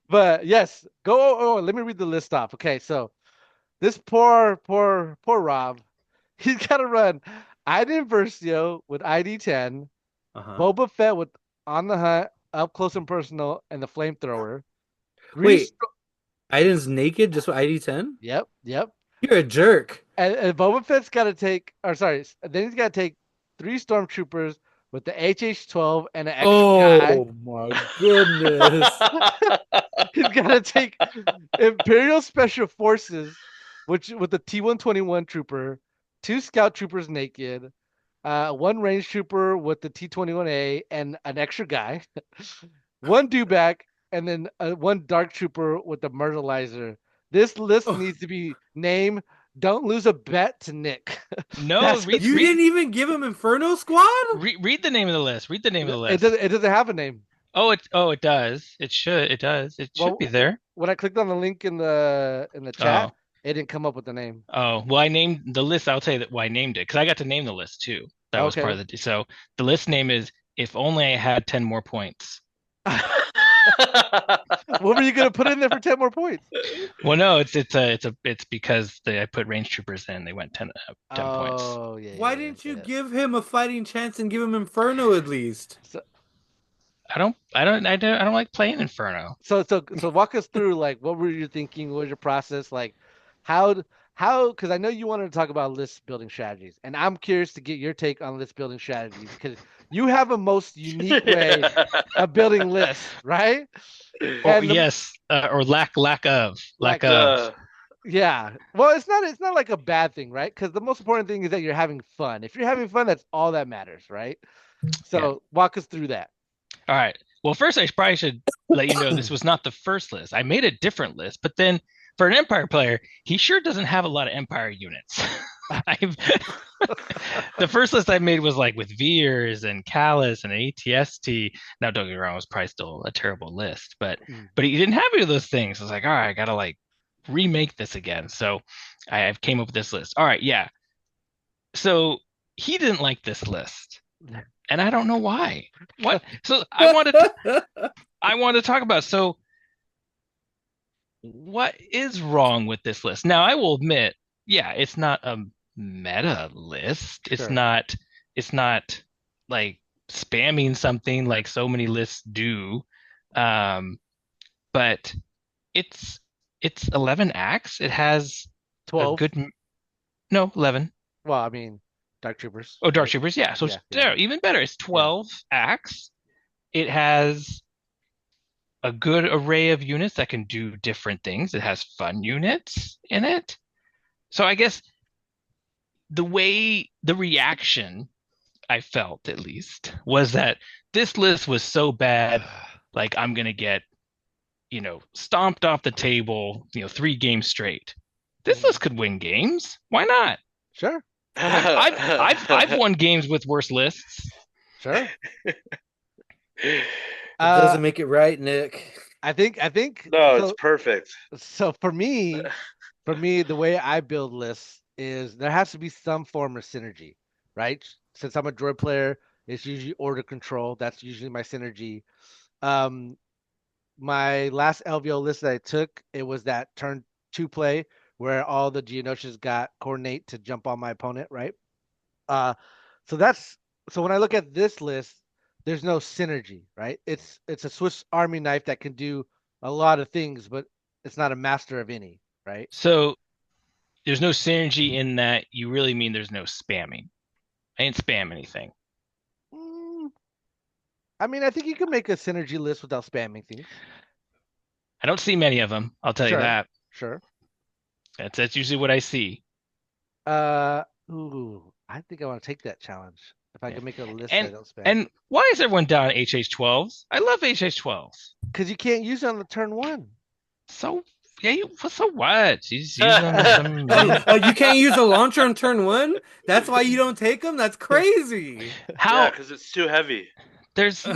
But yes, go. Oh, let me read the list off. Okay, so this poor Rob, he's got to run Iden Versio with ID 10, Uh-huh. Boba Fett with On the Hunt, Up Close and Personal, and the Flamethrower. Wait, Iden's naked just with ID10? Yep. You're a jerk. And Boba Fett's got to take, or sorry, then he's got to take 3 stormtroopers with the HH-12 and an extra guy. Oh my goodness. He's got to take Imperial Special Forces, which with the T-121 trooper, 2 scout troopers naked, 1 range trooper with the T-21A and an extra guy, 1 dewback, and then 1 dark trooper with the myrtleizer. This list needs to be named "Don't Lose a Bet to Nick." No, That's- You didn't even give him Inferno Squad? read the name of the list. Read the name of the It list. doesn't have a name. It does. It should. It does. It should Well, be there. When I clicked on the link in the chat, Oh. it didn't come up with the name. Oh, well, I named the list. I'll tell you that why I named it because I got to name the list too. That was Okay. part of the. So the list name is "If Only I Had 10 More Points." What were you gonna put in there for 10 more points? Well, no, it's because I put range troopers in. They went 10 points. Oh yeah. Why didn't you give him a fighting chance and give him Inferno at least? I don't like playing Inferno. So walk us through, like, what were you thinking? What was your process? Like, how, because I know you wanted to talk about list building strategies, and I'm curious to get your take on list building strategies because you have a most unique way of building lists, right? Or And the- yes, or lack of. Yeah. Well, it's not like a bad thing, right? Because the most important thing is that you're having fun. If you're having fun, that's all that matters, right? So walk us through that. All right. Well, first, I probably should let you know this was not the first list. I made a different list, but then for an Empire player, he sure doesn't have a lot of Empire units. The first list I made was like with Veers and Callus and ATST. Now, don't get me wrong, it was probably still a terrible list, but he didn't have any of those things. I was like, all right, I gotta like remake this again. So I came up with this list. All right, yeah. So he didn't like this list, and I don't know why. What? So I want to talk about. So what is wrong with this list? Now, I will admit, yeah, it's not a meta list. Sure. It's not like spamming something like so many lists do. But it's 11 acts. It has 12. a good 11. Well, I mean, Dark Troopers. Oh, Dark Troopers, yeah. So Yeah, it's there, even better. It's 12 acts. It has a good array of units that can do different things. It has fun units in it. So I guess the reaction I felt, at least, was that this list was so bad like I'm gonna get, stomped off the table, 3 games straight. This list could win games. Why not? Sure, Like I've won games with worse lists. sure. It doesn't make it right, Nick. I think No, so. it's perfect. So for me, the way I build lists is there has to be some form of synergy, right? Since I'm a droid player, it's usually order control. That's usually my synergy. Um, my last LVO list that I took, it was that turn 2 play where all the Geonosians got coordinate to jump on my opponent, right? Uh, so that's so when I look at this list, there's no synergy, right? It's a Swiss Army knife that can do a lot of things, but it's not a master of any, right? So there's no synergy in that you really mean there's no spamming. I didn't spam anything. I mean, I think you can make a synergy list without spamming things. I don't see many of them. I'll tell you that. Sure. That's usually what I see. Ooh, I think I want to take that challenge. If I can make a list that I don't spam. And why is everyone down on HH12s? I love HH12s. Because you can't use it on the turn 1. So yeah, so what? You just use them. You can't use a launcher on turn 1? That's why you don't take them? That's crazy. How? Yeah, because it's too heavy. There's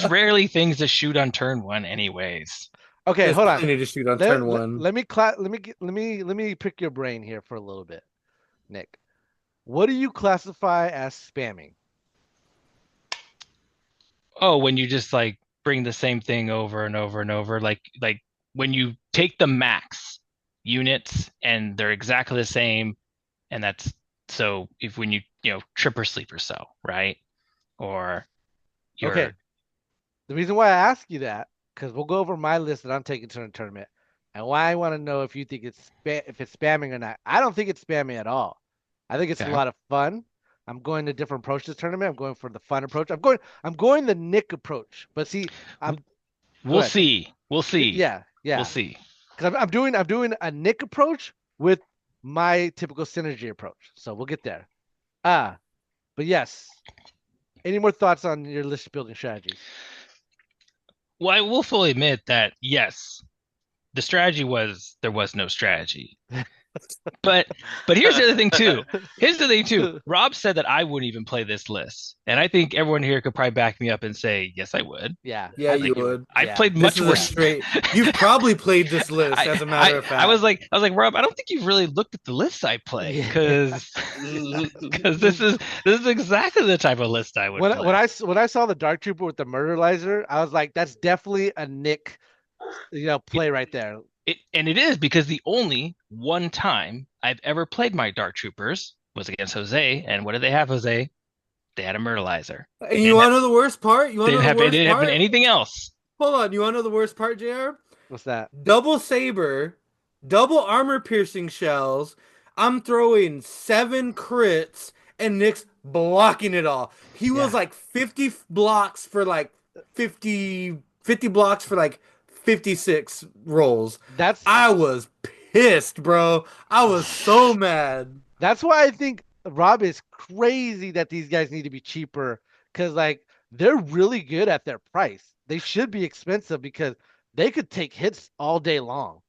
rarely things to shoot on turn 1, anyways. Okay, hold on. To shoot on turn 1. Let me pick your brain here for a little bit, Nick. What do you classify as spamming? Oh, when you just like bring the same thing over and over and over, like when you take the max units and they're exactly the same, and that's so if when you trip or sleep or so, right? Or okay. The reason why I ask you that, because we'll go over my list that I'm taking to the tournament, and why I want to know if you think it's spamming or not. I don't think it's spamming at all. I think it's a lot of fun. I'm going a different approach this tournament. I'm going for the fun approach. I'm going the Nick approach. But see, we'll see. Yeah. We'll see. Because I'm doing a Nick approach with my typical synergy approach. So we'll get there. But yes. Any more thoughts on your list building strategies? Well, I will fully admit that yes, the strategy was there was no strategy. But here's the other thing too. Rob said that I wouldn't even play this list, and I think everyone here could probably back me up and say yes, I would. Yeah, you would. I played much worse. You've probably played this list, as a matter of fact. I was like, Rob, I don't think you've really looked at the lists I play, because this is exactly the type of list I would play. When I saw the Dark Trooper with the Murderlizer, I was like, that's definitely a Nick, play right there. It is, because the only one time I've ever played my Dark Troopers was against Jose, and what did they have, Jose? They had a Murderlizer. And you want to know the worst part? They didn't have anything else. Hold on, you want to know the worst part, JR? What's that? Double saber, double armor piercing shells. I'm throwing 7 crits, and Nick's blocking it all. He was like 50 blocks for like 50 blocks for like 56 rolls. I was pissed, bro. I was so mad. That's why I think Rob is crazy that these guys need to be cheaper, because like they're really good at their price. They should be expensive because they could take hits all day long,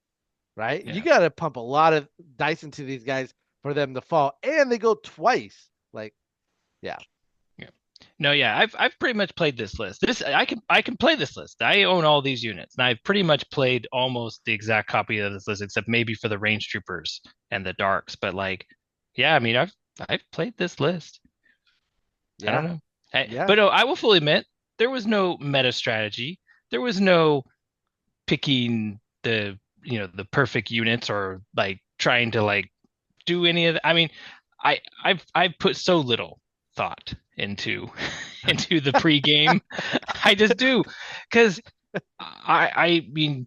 right? Yeah. You got to pump a lot of dice into these guys for them to fall, and they go twice. Like, yeah. No, yeah, I've pretty much played this list. I can play this list. I own all these units, and I've pretty much played almost the exact copy of this list, except maybe for the range troopers and the darks. But like, yeah, I mean, I've played this list. Yeah. I don't know, but no, I will fully admit there was no meta strategy. There was no picking the perfect units or like trying to like do any of that. I mean, I've put so little thought into the pregame. I just do, because I mean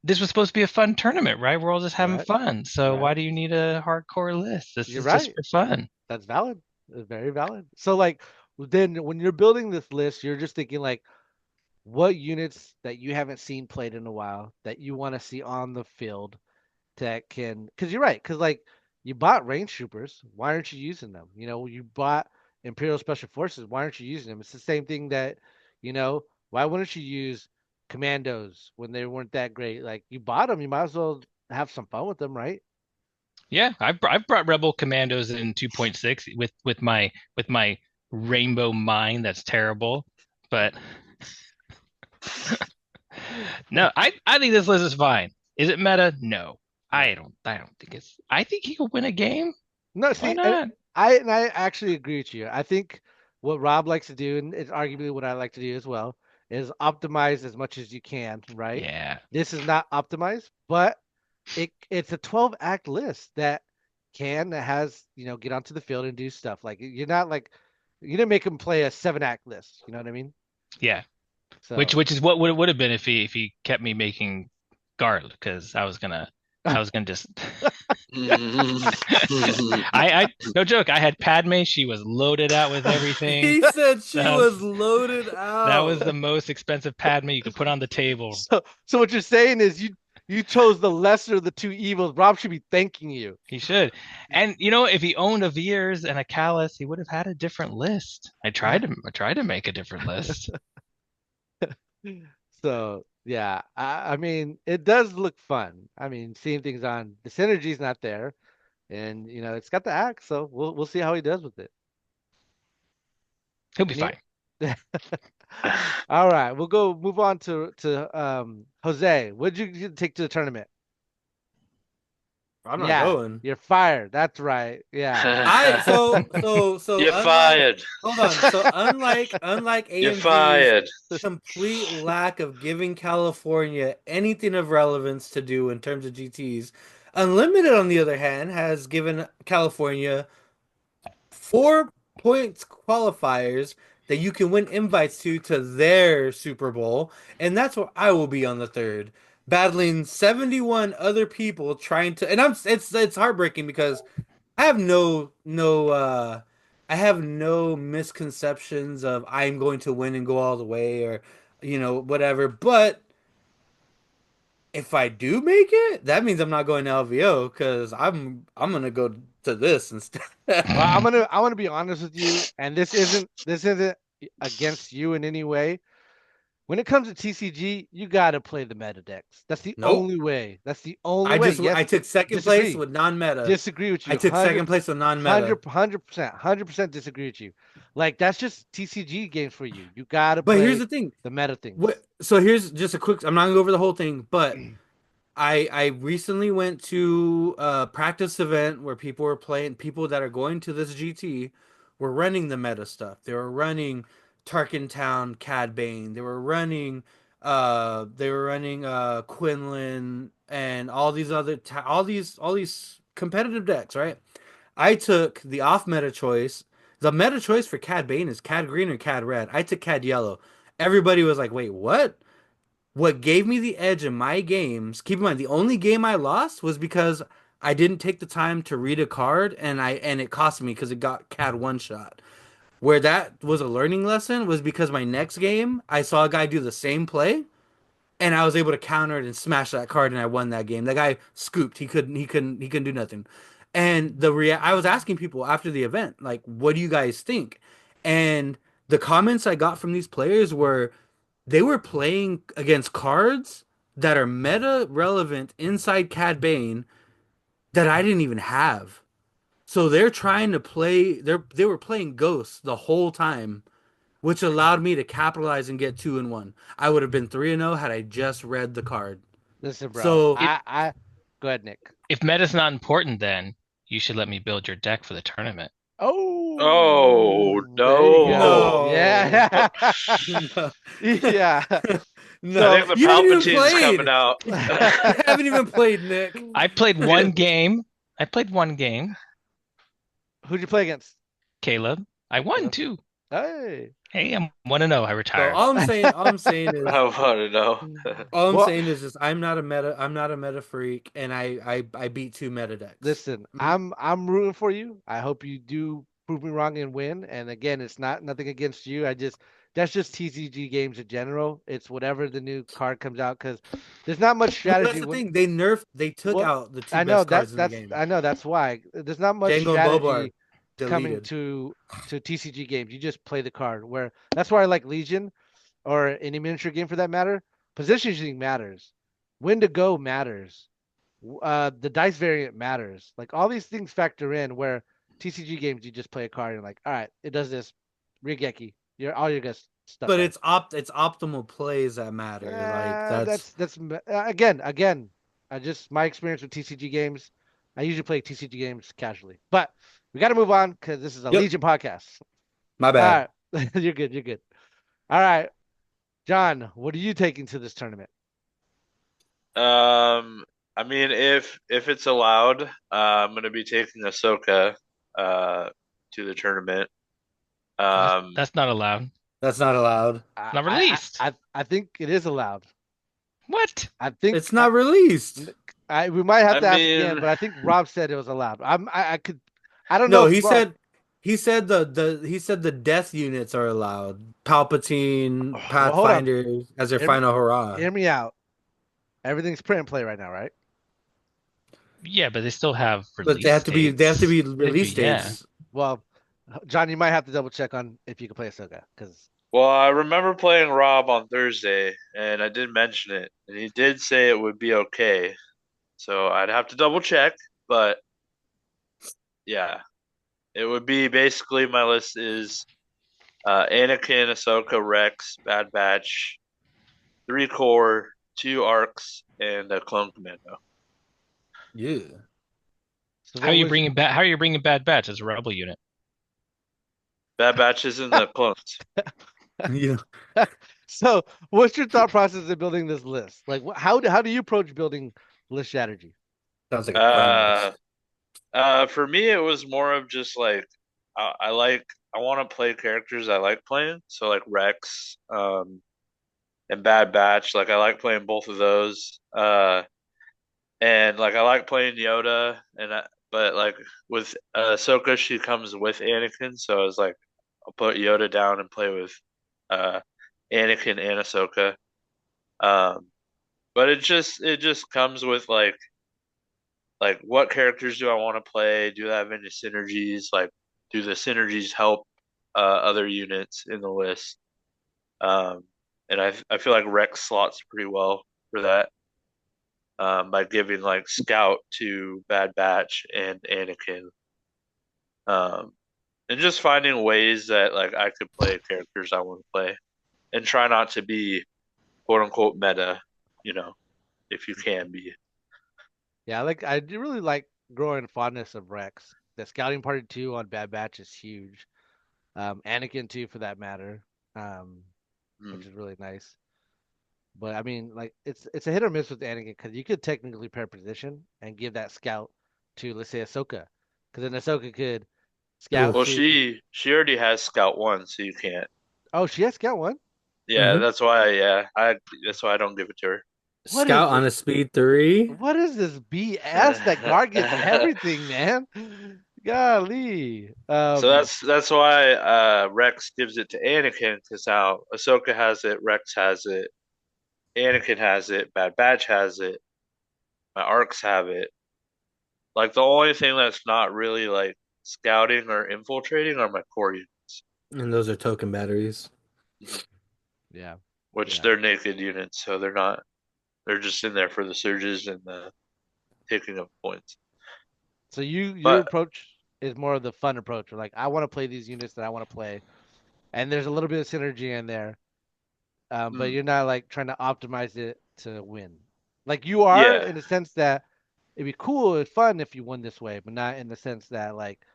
this was supposed to be a fun tournament, right? We're all just having fun. So why do you need a hardcore list? This is just for fun. That's valid. It's very valid. So like then when you're building this list, you're just thinking like what units that you haven't seen played in a while that you want to see on the field that can, because you're right, because like you bought range troopers, why aren't you using them? You bought Imperial Special Forces, why aren't you using them? It's the same thing that Why wouldn't you use commandos when they weren't that great? Like you bought them, you might as well have some fun with them, right? Yeah, I've brought Rebel Commandos in 2.6 with my rainbow mind that's terrible. But no, I think this list is fine. Is it meta? No. I don't think it's I think he could win a game. No, Why see, not? I actually agree with you. I think what Rob likes to do, and it's arguably what I like to do as well, is optimize as much as you can, right? Yeah. This is not optimized, but it's a 12 act list that that has, get onto the field and do stuff. Like you're not like you didn't make him play a 7 act list, you know what I mean? Yeah. So Which is what would have been if he kept me making guard because I was gonna just I no joke, I had Padme, she was loaded out with everything. He said she That was loaded That was out. the most expensive Padme you could put on the table. so what you're saying is you chose the lesser of the two evils. Rob should be thanking you. He should. And if he owned a Veers and a Callus, he would have had a different list. I tried to make a different list. So yeah, I mean, it does look fun. I mean, seeing things on the synergy's not there, and it's got the axe, so we'll see how he does with it. He'll be Any- fine. All right, we'll move on to Jose. What did you take to the tournament? I'm not Yeah, going. You're fired. That's right. Yeah. So You're fired. Hold on. So unlike You're AMG's fired. complete lack of giving California anything of relevance to do in terms of GTs, Unlimited, on the other hand, has given California 4 points qualifiers that you can win invites to their Super Bowl, and that's where I will be on the third, battling 71 other people trying to. And it's heartbreaking because I have I have no misconceptions of I'm going to win and go all the way or whatever. But if I do make it, that means I'm not going to LVO because I'm gonna go to this instead. Well, I'm gonna be honest with you, and this isn't against you in any way. When it comes to TCG, you gotta play the meta decks. That's the Nope. only way. That's the only way. Yes, I took second disagree. place with non-meta. Disagree with you. I took second place with non-meta. 100% disagree with you. Like that's just TCG games for you. You gotta But play here's the thing. the meta thing. So here's just a quick. I'm not gonna go over the whole thing, but I recently went to a practice event where people were playing. People that are going to this GT were running the meta stuff. They were running Tarkin Town, Cad Bane. They were running Quinlan and all these other all these competitive decks, right? I took the off meta choice. The meta choice for Cad Bane is Cad Green or Cad Red. I took Cad Yellow. Everybody was like, "Wait, what?" What gave me the edge in my games, keep in mind, the only game I lost was because I didn't take the time to read a card and it cost me because it got Cad one shot. Where that was a learning lesson was because my next game I saw a guy do the same play and I was able to counter it and smash that card and I won that game. That guy scooped. He couldn't do nothing. And I was asking people after the event, like, what do you guys think? And the comments I got from these players were they were playing against cards that are meta relevant inside Cad Bane that I didn't even have. So they're trying to play they were playing Ghosts the whole time, which allowed me to capitalize and get 2-1. I would have been 3-0 had I just read the card. Listen, bro. So I go ahead, Nick. If meta's not important, then you should let me build your deck for the tournament. Oh, there you go. no. Yeah. Yeah. No, I think the you haven't even Palpatine's played. coming out. You haven't even played, Nick. I played one game. I played one game, Who'd you play against? Caleb. I won too. Hey. Hey, I'm 1-0. I So retired. all I'm saying is I want to know. all I'm Well- saying is just I'm not a meta freak, and I beat 2 meta decks. Listen, I'm rooting for you. I hope you do prove me wrong and win. And again, it's nothing against you. That's just TCG games in general. It's whatever the new card comes out because there's not much But strategy. that's the thing. They took Well, out the two I know best cards that's in the game. I know that's why there's not much Django and Boba are strategy coming deleted. to TCG games. You just play the card. Where that's why I like Legion. or any miniature game for that matter, positioning matters. When to go matters. The dice variant matters. Like all these things factor in where TCG games you just play a card and you're like, all right, it does this. Rigeki. All your guys stuff But right. it's optimal plays that matter. Like That's again. I just my experience with TCG games. I usually play TCG games casually, but we got to move on because this is a Yep. Legion podcast. my All bad. right, you're good. You're good. All right, John, what are you taking to this tournament? I mean, if it's allowed, I'm gonna be taking Ahsoka to the tournament. That's not allowed. That's not allowed. Not released. I think it is allowed. What? I think It's not released. we might have I to ask again, mean- but I think Rob said it was allowed. I could. I don't No, know. he if Rob- said the death units are allowed. Palpatine, Well, hold on. Pathfinders as their Hear me- final hurrah. Hear me out. Everything's print and play right now, right? Yeah, but they still have But release they have to be dates. release Yeah. dates. Well, John, you might have to double check on if you can play Ahsoka because Well, I remember playing Rob on Thursday, and I did mention it, and he did say it would be okay. So I'd have to double check, but yeah, it would be basically my list is Anakin, Ahsoka, Rex, Bad Batch, 3 core, 2 arcs, and a clone commando. Yeah. so How are you bringing back? How are you bringing Bad Batch as a rebel unit? Bad Batch is in the clones. Yeah. So, what's your thought process in building this list? Like, how do you approach building list strategy? Sounds like a fun list. For me, it was more of just like I want to play characters I like playing. So like Rex, and Bad Batch. Like I like playing both of those. And like I like playing Yoda, but like with Ahsoka, she comes with Anakin, so I was like, I'll put Yoda down and play with uh, Anakin and Ahsoka. But it just comes with like what characters do I want to play? Do I have any synergies? Like, do the synergies help other units in the list? And I feel like Rex slots pretty well for that. By giving like Scout to Bad Batch and Anakin. And just finding ways that like I could play characters I want to play and try not to be quote unquote meta, if you can be. Yeah, I do really like growing fondness of Rex. The scouting party 2 on Bad Batch is huge. Anakin too, for that matter, which is really nice. But I mean, like it's a hit or miss with Anakin because you could technically pair position and give that scout to, let's say, Ahsoka, because then Ahsoka could scout. Well, to... she already has Scout 1, so you can't. Oh, she has scout 1. Yeah, Mhm. that's why. That's why I don't give it to her. What Scout is on a speed 3. What is this BS that Gar gets everything, man? Golly. So that's why Rex gives it to Anakin, because now Ahsoka has it, Rex has it, Anakin has it, Bad Batch has it, my arcs have it. Like the only thing that's not really like scouting or infiltrating are my core units, And those are token batteries. yeah. which Yeah. they're naked units, so they're not. They're just in there for the surges and the taking of points. So your But- approach is more of the fun approach. Where like I want to play these units that I want to play, and there's a little bit of synergy in there, but you're not like trying to optimize it to win. Like you are Yeah. in the sense that it'd be cool and fun if you won this way, but not in the sense that like,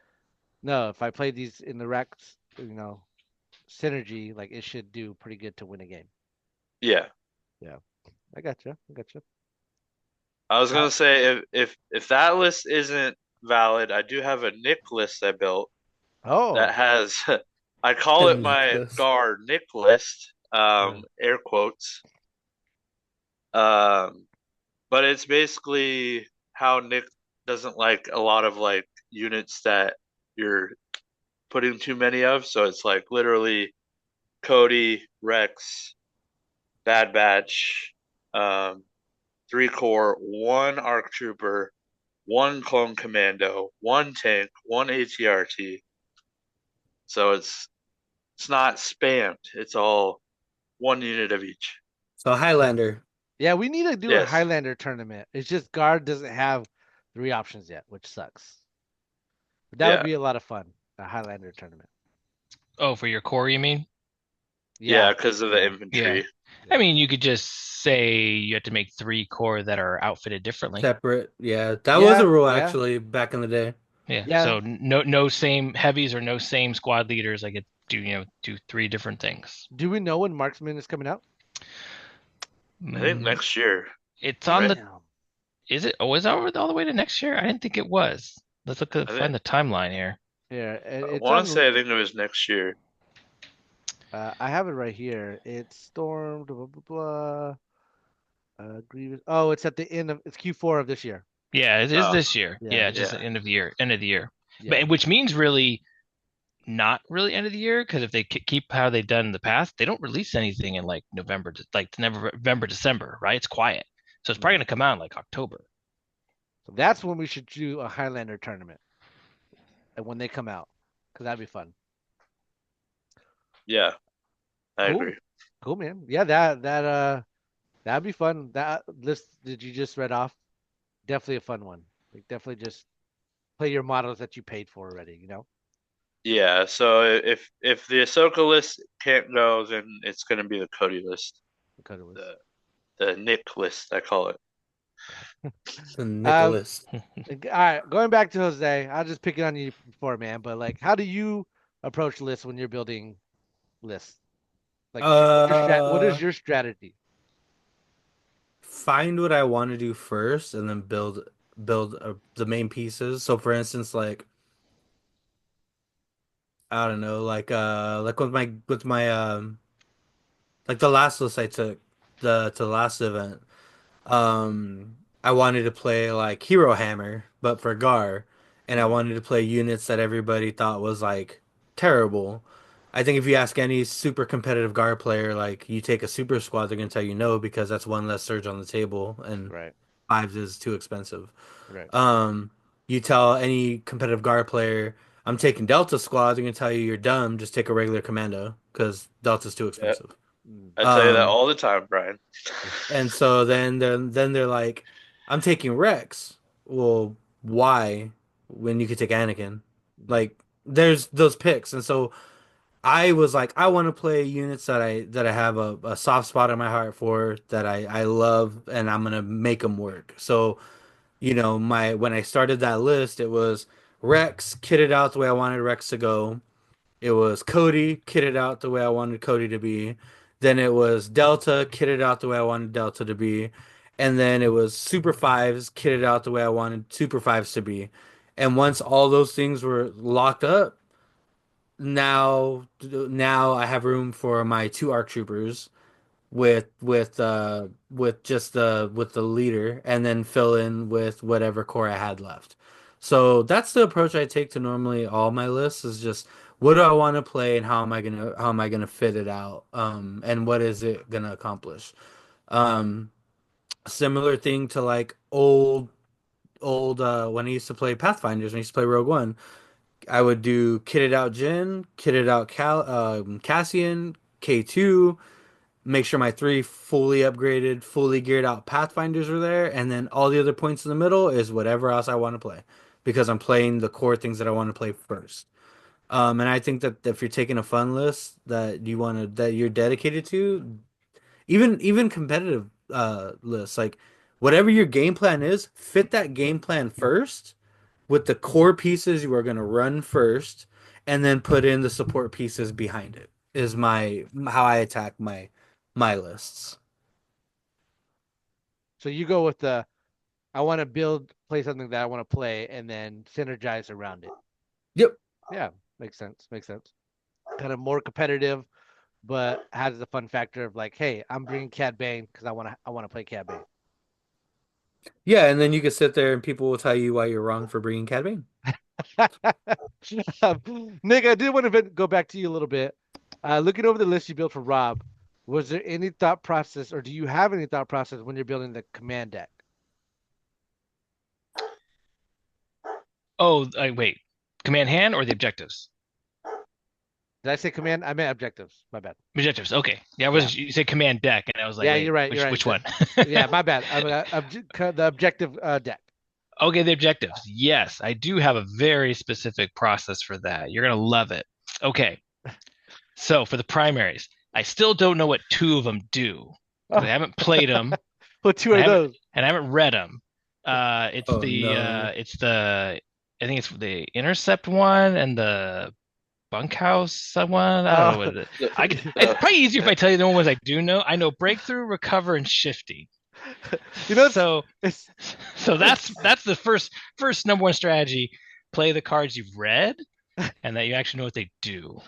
no, if I play these in the Rex, synergy, like it should do pretty good to win a game. Yeah, I gotcha. I gotcha. I was gonna say if that list isn't valid, I do have a Nick list I built Oh, that has. I call A it my Nick list. Gar Nick list, air quotes. But it's basically how Nick doesn't like a lot of like units that you're putting too many of. So it's like literally Cody, Rex, Bad Batch, 3 core, 1 arc trooper, 1 clone commando, 1 tank, 1 ATRT. So it's not spammed. It's all one unit of each. So Highlander. Yeah, we need to do a Yes. Highlander tournament. It's just Guard doesn't have 3 options yet, which sucks. But that would Yeah. be a lot of fun. A Highlander tournament. Oh, for your core, you mean? Yeah, because of the yeah. infantry. I mean, you could just say you have to make 3 core that are outfitted differently. Separate. Yeah. That was Yeah, a rule yeah. actually back in the day. Yeah. Yeah. So no same heavies or no same squad leaders. I could do 3 different things. Do we know when Marksman is coming out? I think next year. It's on right? the. Is it? Oh, is it over all the way to next year? I didn't think it was. Let's look at I find the timeline here. Yeah, I it's want on. to say I think it was next year. I have it right here. It's stormed. Blah blah blah. Grievous. Oh, it's at the end of. It's Q4 of this year. Yeah, it is Oh. this year. Yeah, Yeah, just yeah. the end of the year. End of the year. Yeah. But which means really not really end of the year, because if they keep how they've done in the past, they don't release anything in like November, December, right? It's quiet. So it's probably going to come out in like October. So that's when we should do a Highlander tournament. And when they come out, because that'd be fun. Yeah, I Cool. agree. Cool, man. Yeah, that'd be fun. That list that you just read off, definitely a fun one. Like definitely just play your models that you paid for already. You know. Yeah, so if the Ahsoka list can't go, then it's going to be the Cody list, Because it was. the Nick list, I call it. The Nicholas. All right, going back to Jose, I'll just pick it on you before, man. But like, how do you approach lists when you're building lists? Like, what is your strategy? Find what I want to do first and then build the main pieces. So for instance, like I don't know, like with my like the last list I took to the last event. I wanted to play like Hero Hammer, but for Gar, and I wanted to play units that everybody thought was like terrible. I think if you ask any super competitive Gar player, like you take a super squad, they're gonna tell you no because that's one less surge on the table, and Right. 5s is too expensive. Right. You tell any competitive Gar player, I'm taking Delta squad, they're gonna tell you you're dumb, just take a regular commando because Delta's too expensive. I tell you that Um, all the time, Brian. And so then they're like, I'm taking Rex. Well, why? When you could take Anakin? Like, there's those picks, and so I was like, I want to play units that I have a soft spot in my heart for that I love, and I'm gonna make them work. So, my when I started that list, it was Rex kitted out the way I wanted Rex to go. It was Cody kitted out the way I wanted Cody to be. Then it was Delta kitted out the way I wanted Delta to be. And then it was Super Fives kitted out the way I wanted Super Fives to be. And once all those things were locked up, now I have room for my 2 ARC troopers with just the leader, and then fill in with whatever core I had left. So that's the approach I take to normally all my lists, is just what do I want to play and how am I gonna fit it out, and what is it gonna accomplish. um Similar thing to like old when I used to play Pathfinders, when I used to play Rogue One, I would do kitted out Jin, kitted out Cassian, K2, make sure my 3 fully upgraded, fully geared out Pathfinders are there, and then all the other points in the middle is whatever else I want to play, because I'm playing the core things that I want to play first. And I think that if you're taking a fun list that you're dedicated to, even competitive lists, like whatever your game plan is, fit that game plan first with the core pieces you are going to run first, and then put in the support pieces behind it. Is my how I attack my lists. So you go with I want to play something that I want to play, and then synergize around it. Yep. Yeah, makes sense. Makes sense. Kind of more competitive, but has the fun factor of like, hey, I'm bringing Cad Bane because I want to play Cad Bane. Yeah, and then you can sit there and people will tell you why you're wrong for bringing Cad Bane. Nick, I did want to go back to you a little bit. Looking over the list you built for Rob, was there any thought process, or do you have any thought process when you're building the command deck? Oh, wait. Command hand or the objectives? Did I say command? I meant objectives. My bad. Objectives. Okay. Yeah, you said command deck, and I was like, Yeah, hey, you're right. Which, You're right. which one? Yeah, my bad. The objective deck. Okay, the objectives. Yes, I do have a very specific process for that. You're gonna love it. Okay. So for the primaries, I still don't know what two of them do. I haven't played them. What two are those? And I haven't read them. It's Oh, the no. I think it's the intercept one and the bunkhouse one. I don't know what it is. It's probably easier if I tell you the ones I do know. I know breakthrough, recover, and shifty. You know, so that's the first number one strategy. Play the cards you've read and that you actually know what they do.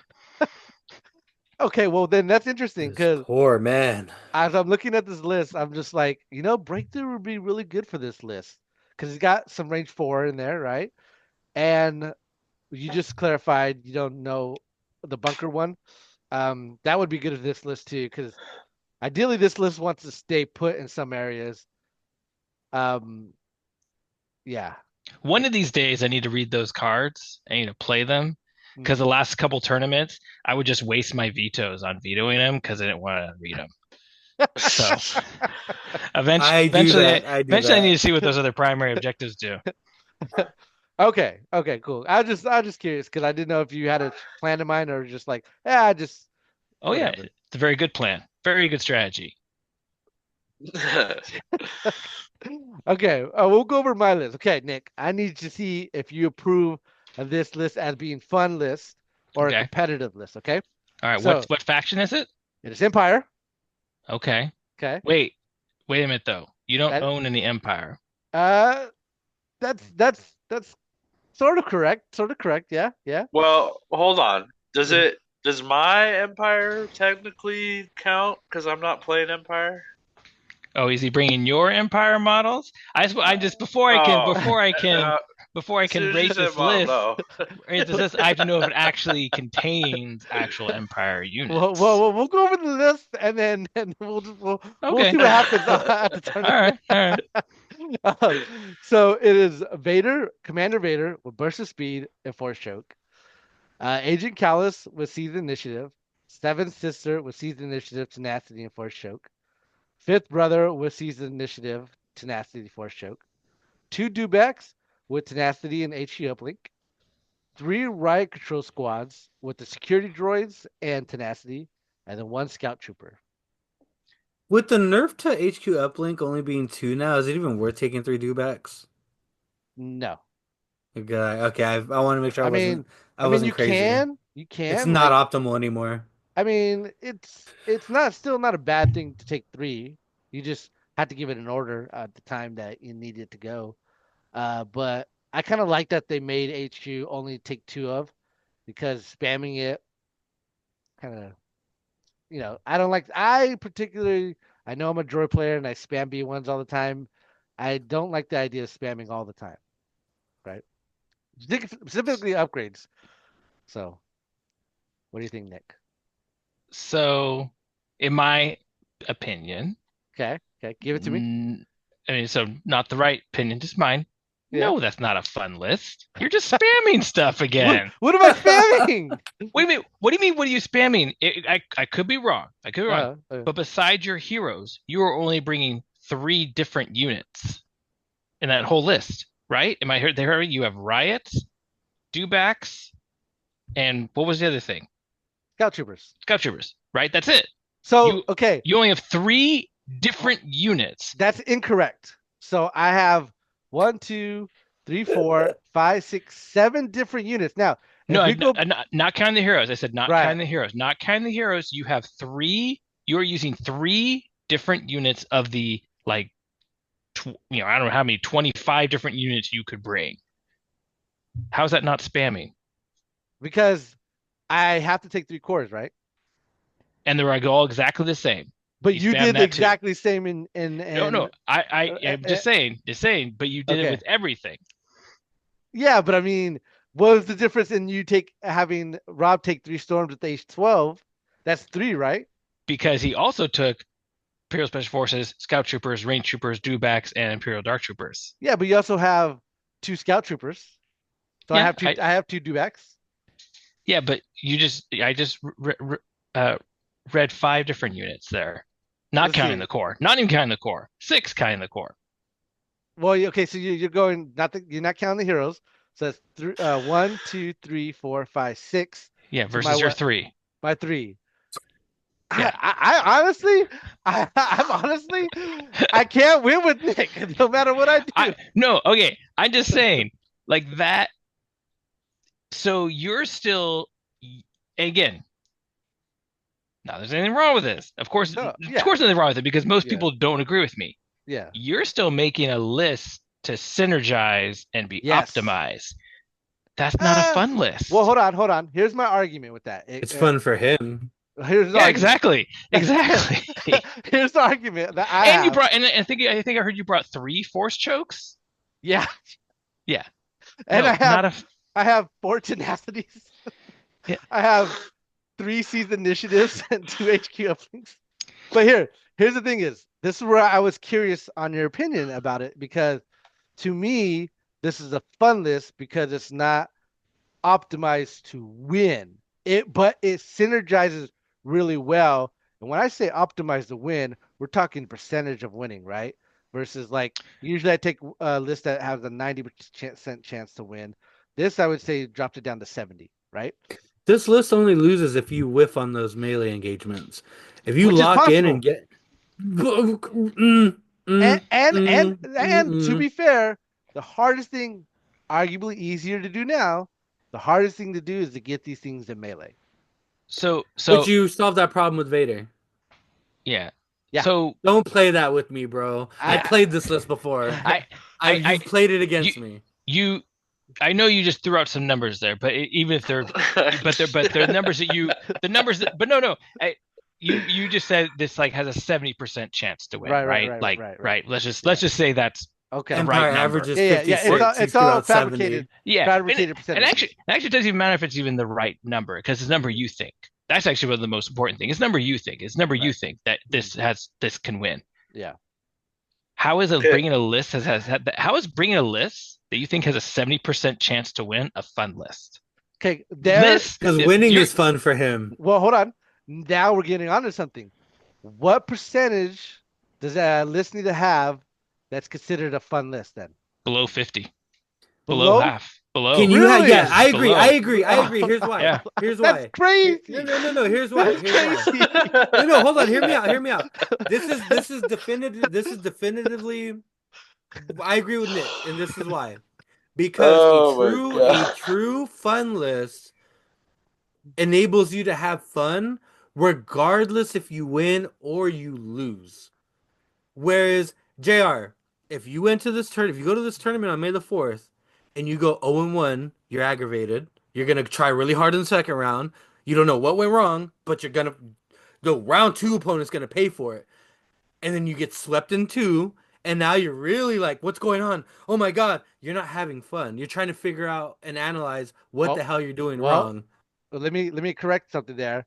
Okay, well then that's interesting because poor man. as I'm looking at this list, I'm just like, breakthrough would be really good for this list because he's got some range 4 in there, right? And you just clarified you don't know the bunker one. That would be good for this list too because ideally this list wants to stay put in some areas. Yeah. One of these days, I need to read those cards. I need to play them because the last couple tournaments, I would just waste my vetoes on vetoing them because I didn't want to read them. So eventually, I need to see what those other primary objectives do. Okay, cool. I was just curious because I didn't know if you had a plan in mind or just like, yeah, just. Oh whatever. Yeah, it's a very good plan. Very good strategy. Okay, we'll go over my list. Okay, Nick, I need to see if you approve of this list as being fun list or a competitive list. Okay. All right. So, what faction is it? It is Empire. Okay. Okay. Wait a minute though. You don't own any Empire. That's sort of correct. Yeah. Well, hold on. Does my Empire technically count because I'm not playing Empire? Oh, is he bringing your Empire models? Before I can rate this list, I have to know if it actually contains actual Empire units. Well, we'll go over the list and then we'll see what happens at the tournament. All right. So it is Commander Vader with burst of speed and force choke. Agent Callus with seized initiative. Seventh Sister with seized initiative, tenacity, and force choke. Fifth Brother with seized initiative, tenacity, force choke. 2 Dewbacks with tenacity and HQ uplink. 3 riot control squads with the security droids and tenacity, and then 1 scout trooper. With the nerf to HQ uplink only being 2 now, is it even worth taking 3 Dewbacks? No. Okay. I want to make sure I wasn't crazy. You can. It's not optimal anymore. I mean, it's still not a bad thing to take 3. You just had to give it an order at the time that you needed it to go. But I kind of like that they made HQ only take 2 of, because spamming it kind of, I don't like. I know I'm a droid player and I spam B1s all the time. I don't like the idea of spamming all the time, right? Specifically upgrades. So, what do you think, Nick? So, in my opinion, okay, give it to me. I mean, so not the right opinion, just mine. Yeah. No, that's not a fun list. You're just spamming stuff again. What am I spamming? What do you mean? What are you spamming? I could be wrong. But besides your heroes, you are only bringing 3 different units in that whole list, right? Am I heard? They heard you have riots, dewbacks, and what was the other thing? Scout troopers, right? That's it. So you only have 3 different units. That's incorrect. So I have 1, 2, 3, 4, 5, 6, 7 different units. Now, not counting the heroes. I said counting the heroes. Not counting the heroes. You have 3. You are using 3 different units of the I don't know how many 25 different units you could bring. How is that not spamming? Because I have to take 3 cores, right? And they're all exactly the same. But you did exactly the same in No. I'm just saying, but you did it with everything. Yeah, but I mean, what was the difference in you having Rob take 3 storms with H12? That's 3, right? Because he also took Imperial Special Forces, Scout Troopers, Range Troopers, Dewbacks, and Imperial Dark Troopers. Yeah, but you also have 2 Scout Troopers. So yeah, I have 2 Dewbacks. Yeah, but I just uh, read 5 different units there, not Let's counting see. the core, not even counting the core, 6 counting the core. Well, okay, so you're going you're not counting the heroes. So that's 1, 2, 3, 4, 5, 6 Yeah, to my versus your what? 3. My 3. Yeah. I honestly, I'm honestly, I can't win with Nick no matter what I do. No, okay. I'm just saying, like that. So you're still, again, now there's anything wrong with this. No, Of yeah, course, nothing wrong with it because most yeah, people don't agree with me. yeah. You're still making a list to synergize and be Yes. optimized. That's not a Uh, fun well, list. hold on. Here's my argument with that. It's fun for him. Here's the Yeah, argument. exactly. Exactly. Here's the argument that I And you have. brought, and I think I heard you brought 3 force chokes. Yeah, Yeah. and No, not a. I have 4 tenacities. Yeah. I have 3 season initiatives and 2 HQ uplings. But here's the thing is, this is where I was curious on your opinion about it, because to me, this is a fun list because it's not optimized to win. But it synergizes really well. And when I say optimize to win, we're talking percentage of winning, right? Versus like usually I take a list that has a 90% chance to win. This I would say dropped it down to 70, right? This list only loses if you whiff on those melee engagements. If you Which is lock in and possible. get And to be fair, the hardest thing, arguably easier to do now, the hardest thing to do is to get these things in melee. But you solve that problem with Vader. Yeah. Yeah. So don't play that with me, bro. I played this list before. You played it against me. I know you just threw out some numbers there, but even if they're numbers that you just said this like has a 70% chance to win, right? Let's just say that's okay. Empire right averages number. 56. It's all fabricated. 70. Yeah, fabricated percentage. And actually, it doesn't even matter if it's even the right number because it's the number you think. That's actually one of the most important things. It's number you think. It's number you think that this can win. Yeah. How is bringing a list how is bringing a list that you think has a 70% chance to win a fun list? Okay, because winning is fun for him. Well, hold on. Now we're getting onto something. What percentage does a list need to have that's considered a fun list then? Below 50. Below half. Below. Can you really? Yeah, I agree. I agree. Here's why. Yeah. Here's why. That's crazy. No. Here's why. No. Hold on. Hear me out. This is definitive. This is definitively. I agree with Nick, and this is why. Because a true fun list enables you to have fun regardless if you win or you lose. Whereas JR, if you go to this tournament on May the 4th and you go 0-1, you're aggravated. You're gonna try really hard in the second round. You don't know what went wrong, but you're gonna the round 2 opponent's gonna pay for it. And then you get swept in 2, and now you're really like, what's going on? Oh my god, you're not having fun. You're trying to figure out and analyze what the hell you're doing wrong. Let me correct something there.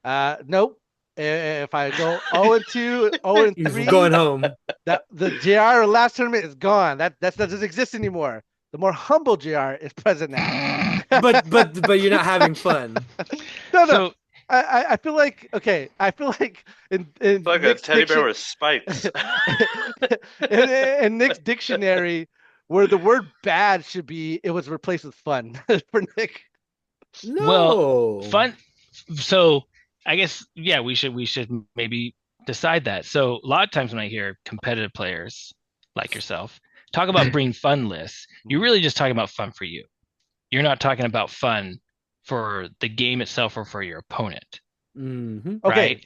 Nope. If I go 0-2, 0-3, he's going home. That the JR last tournament is gone. That doesn't exist anymore. The more humble JR is present now. but you're not having fun. No. So, I feel like in it's like Nick's a teddy bear with spikes. in Nick's dictionary, where the word bad should be, it was replaced with fun for Nick. No. Well, fun. So I guess we should maybe decide that. So a lot of times when I hear competitive players like yourself talk about bringing fun lists, you're really just talking about fun for you. You're not talking about fun for the game itself or for your opponent. Mm-hmm. Okay.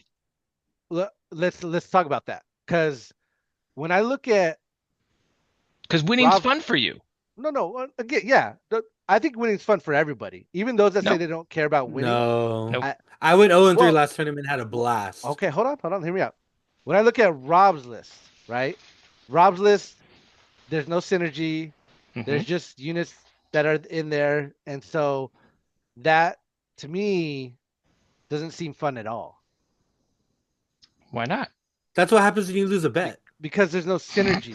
Right? Let's talk about that, because when I look at winning's fun for you. No. Again, yeah. I think winning's fun for everybody, even those that say they don't care about winning. No, I went 0-3 last tournament, had a blast. Okay, hold on, hear me out. When I look at Rob's list, right? Rob's list, there's no synergy. Mm-hmm. There's just units that are in there, and so that to me doesn't seem fun at all. Why not? That's what happens when you lose a bet. Because there's no synergy.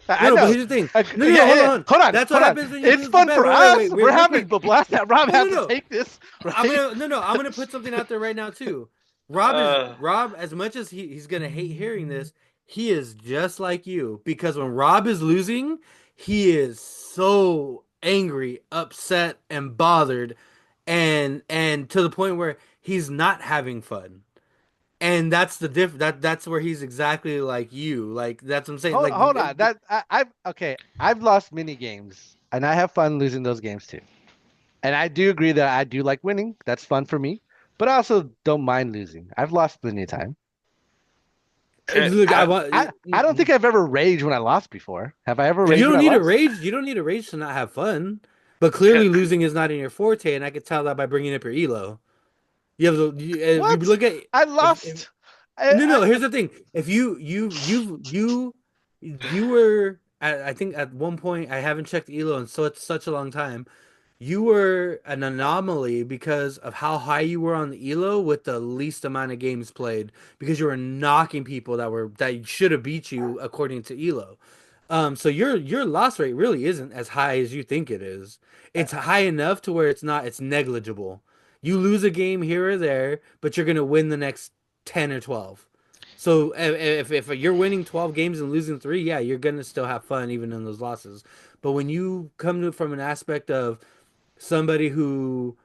I No, but know. here's the thing. No, Yeah, hold yeah, on. hold on, That's what hold on. happens when you It's lose the fun bet. for Wait, us. wait, We're real having quick. the blast that Rob No, has no, to no. take this. Right? I'm gonna put something out there right now too. Rob, as much as he's gonna hate hearing this, he is just like you because when Rob is losing, he is so angry, upset, and bothered, and to the point where he's not having fun. And that's the that's where he's exactly like you. Like that's what I'm saying. Hold on. I've okay. I've lost many games, and I have fun losing those games too. And I do agree that I do like winning. That's fun for me. But I also don't mind losing. I've lost plenty of time. Look, I I, want. I don't think I've ever raged when I lost before. Have I ever You raged when don't I need a lost? rage. You don't need a rage to not have fun. But Can, clearly, losing is not in your forte, and I could tell that by bringing up your elo. You have the if you What? look at I if lost. no. Here's the thing: if you were I think at one point I haven't checked elo in such a long time. You were an anomaly because of how high you were on the elo with the least amount of games played because you were knocking people that should have beat you according to elo. So your loss rate really isn't as high as you think it is. It's high enough to where it's negligible. You lose a game here or there, but you're gonna win the next 10 or 12. So if you're winning 12 games and losing three, yeah, you're gonna still have fun even in those losses. But when you come to from an aspect of somebody who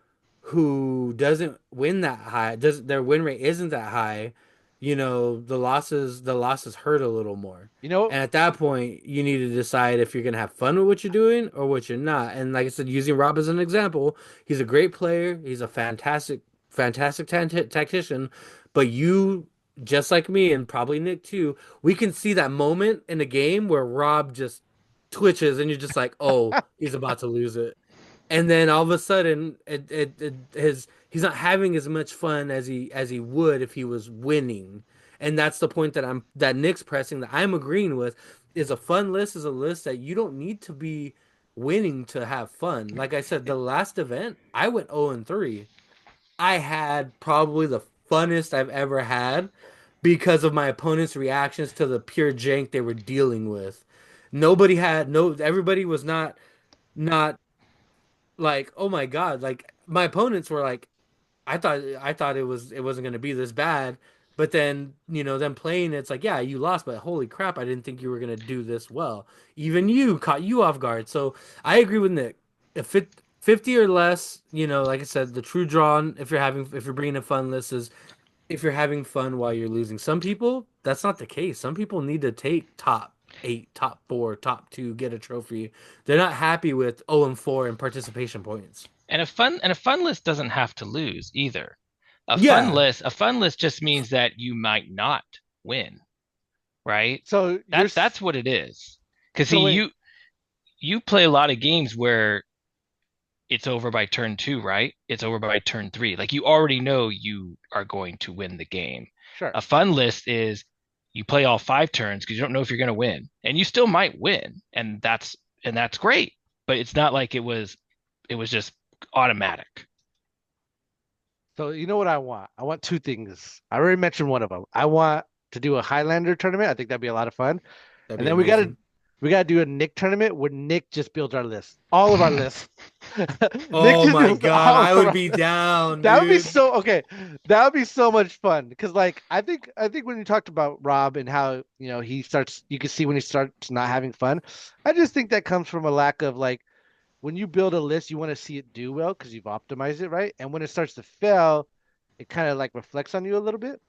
doesn't win that high, does their win rate isn't that high, the losses hurt a little more. You know, And at that point, you need to decide if you're gonna have fun with what you're doing or what you're not. And like I said, using Rob as an example, he's a great player. He's a fantastic tactician. But you, just like me and probably Nick too, we can see that moment in a game where Rob just twitches and you're just like, oh, he's about to lose it. And then all of a sudden, he's not having as much fun as he would if he was winning. And that's the point that Nick's pressing that I'm agreeing with is a fun list is a list that you don't need to be winning to have fun. Like I said, the last event I went 0 and 3. I had probably the funnest I've ever had because of my opponent's reactions to the pure jank they were dealing with. Nobody had no everybody was not like, oh my God, like my opponents were like, I thought it wasn't gonna be this bad. But then, them playing it's like, yeah, you lost, but holy crap, I didn't think you were gonna do this well. Even you caught you off guard. So I agree with Nick. If it 50 or less, like I said, the true draw if you're bringing a fun list is if you're having fun while you're losing. Some people, that's not the case. Some people need to take top eight, top four, top two, get a trophy. They're not happy with 0 and 4 in participation points. And a fun list doesn't have to lose either. Yeah. A fun list just means that you might not win, right? so That's what it is. Because so see, wait. you play a lot of games where it's over by turn two, right? It's over by turn three. Like you already know you are going to win the game. Sure. A fun list is you play all 5 turns because you don't know if you're going to win, and you still might win, and that's great. But it's not like it was just automatic. So you know what I want? I want two things. I already mentioned one of them. I want to do a Highlander tournament. I think that'd be a lot of fun. That'd And be then amazing. we gotta do a Nick tournament where Nick just builds our list, all of our lists. Nick Oh just my builds God, all I of would our be lists. down, That would be dude. so okay. That would be so much fun because, like, I think when you talked about Rob and how he starts, you can see when he starts not having fun. I just think that comes from a lack of like when you build a list, you want to see it do well because you've optimized it right, and when it starts to fail, it kind of like reflects on you a little bit.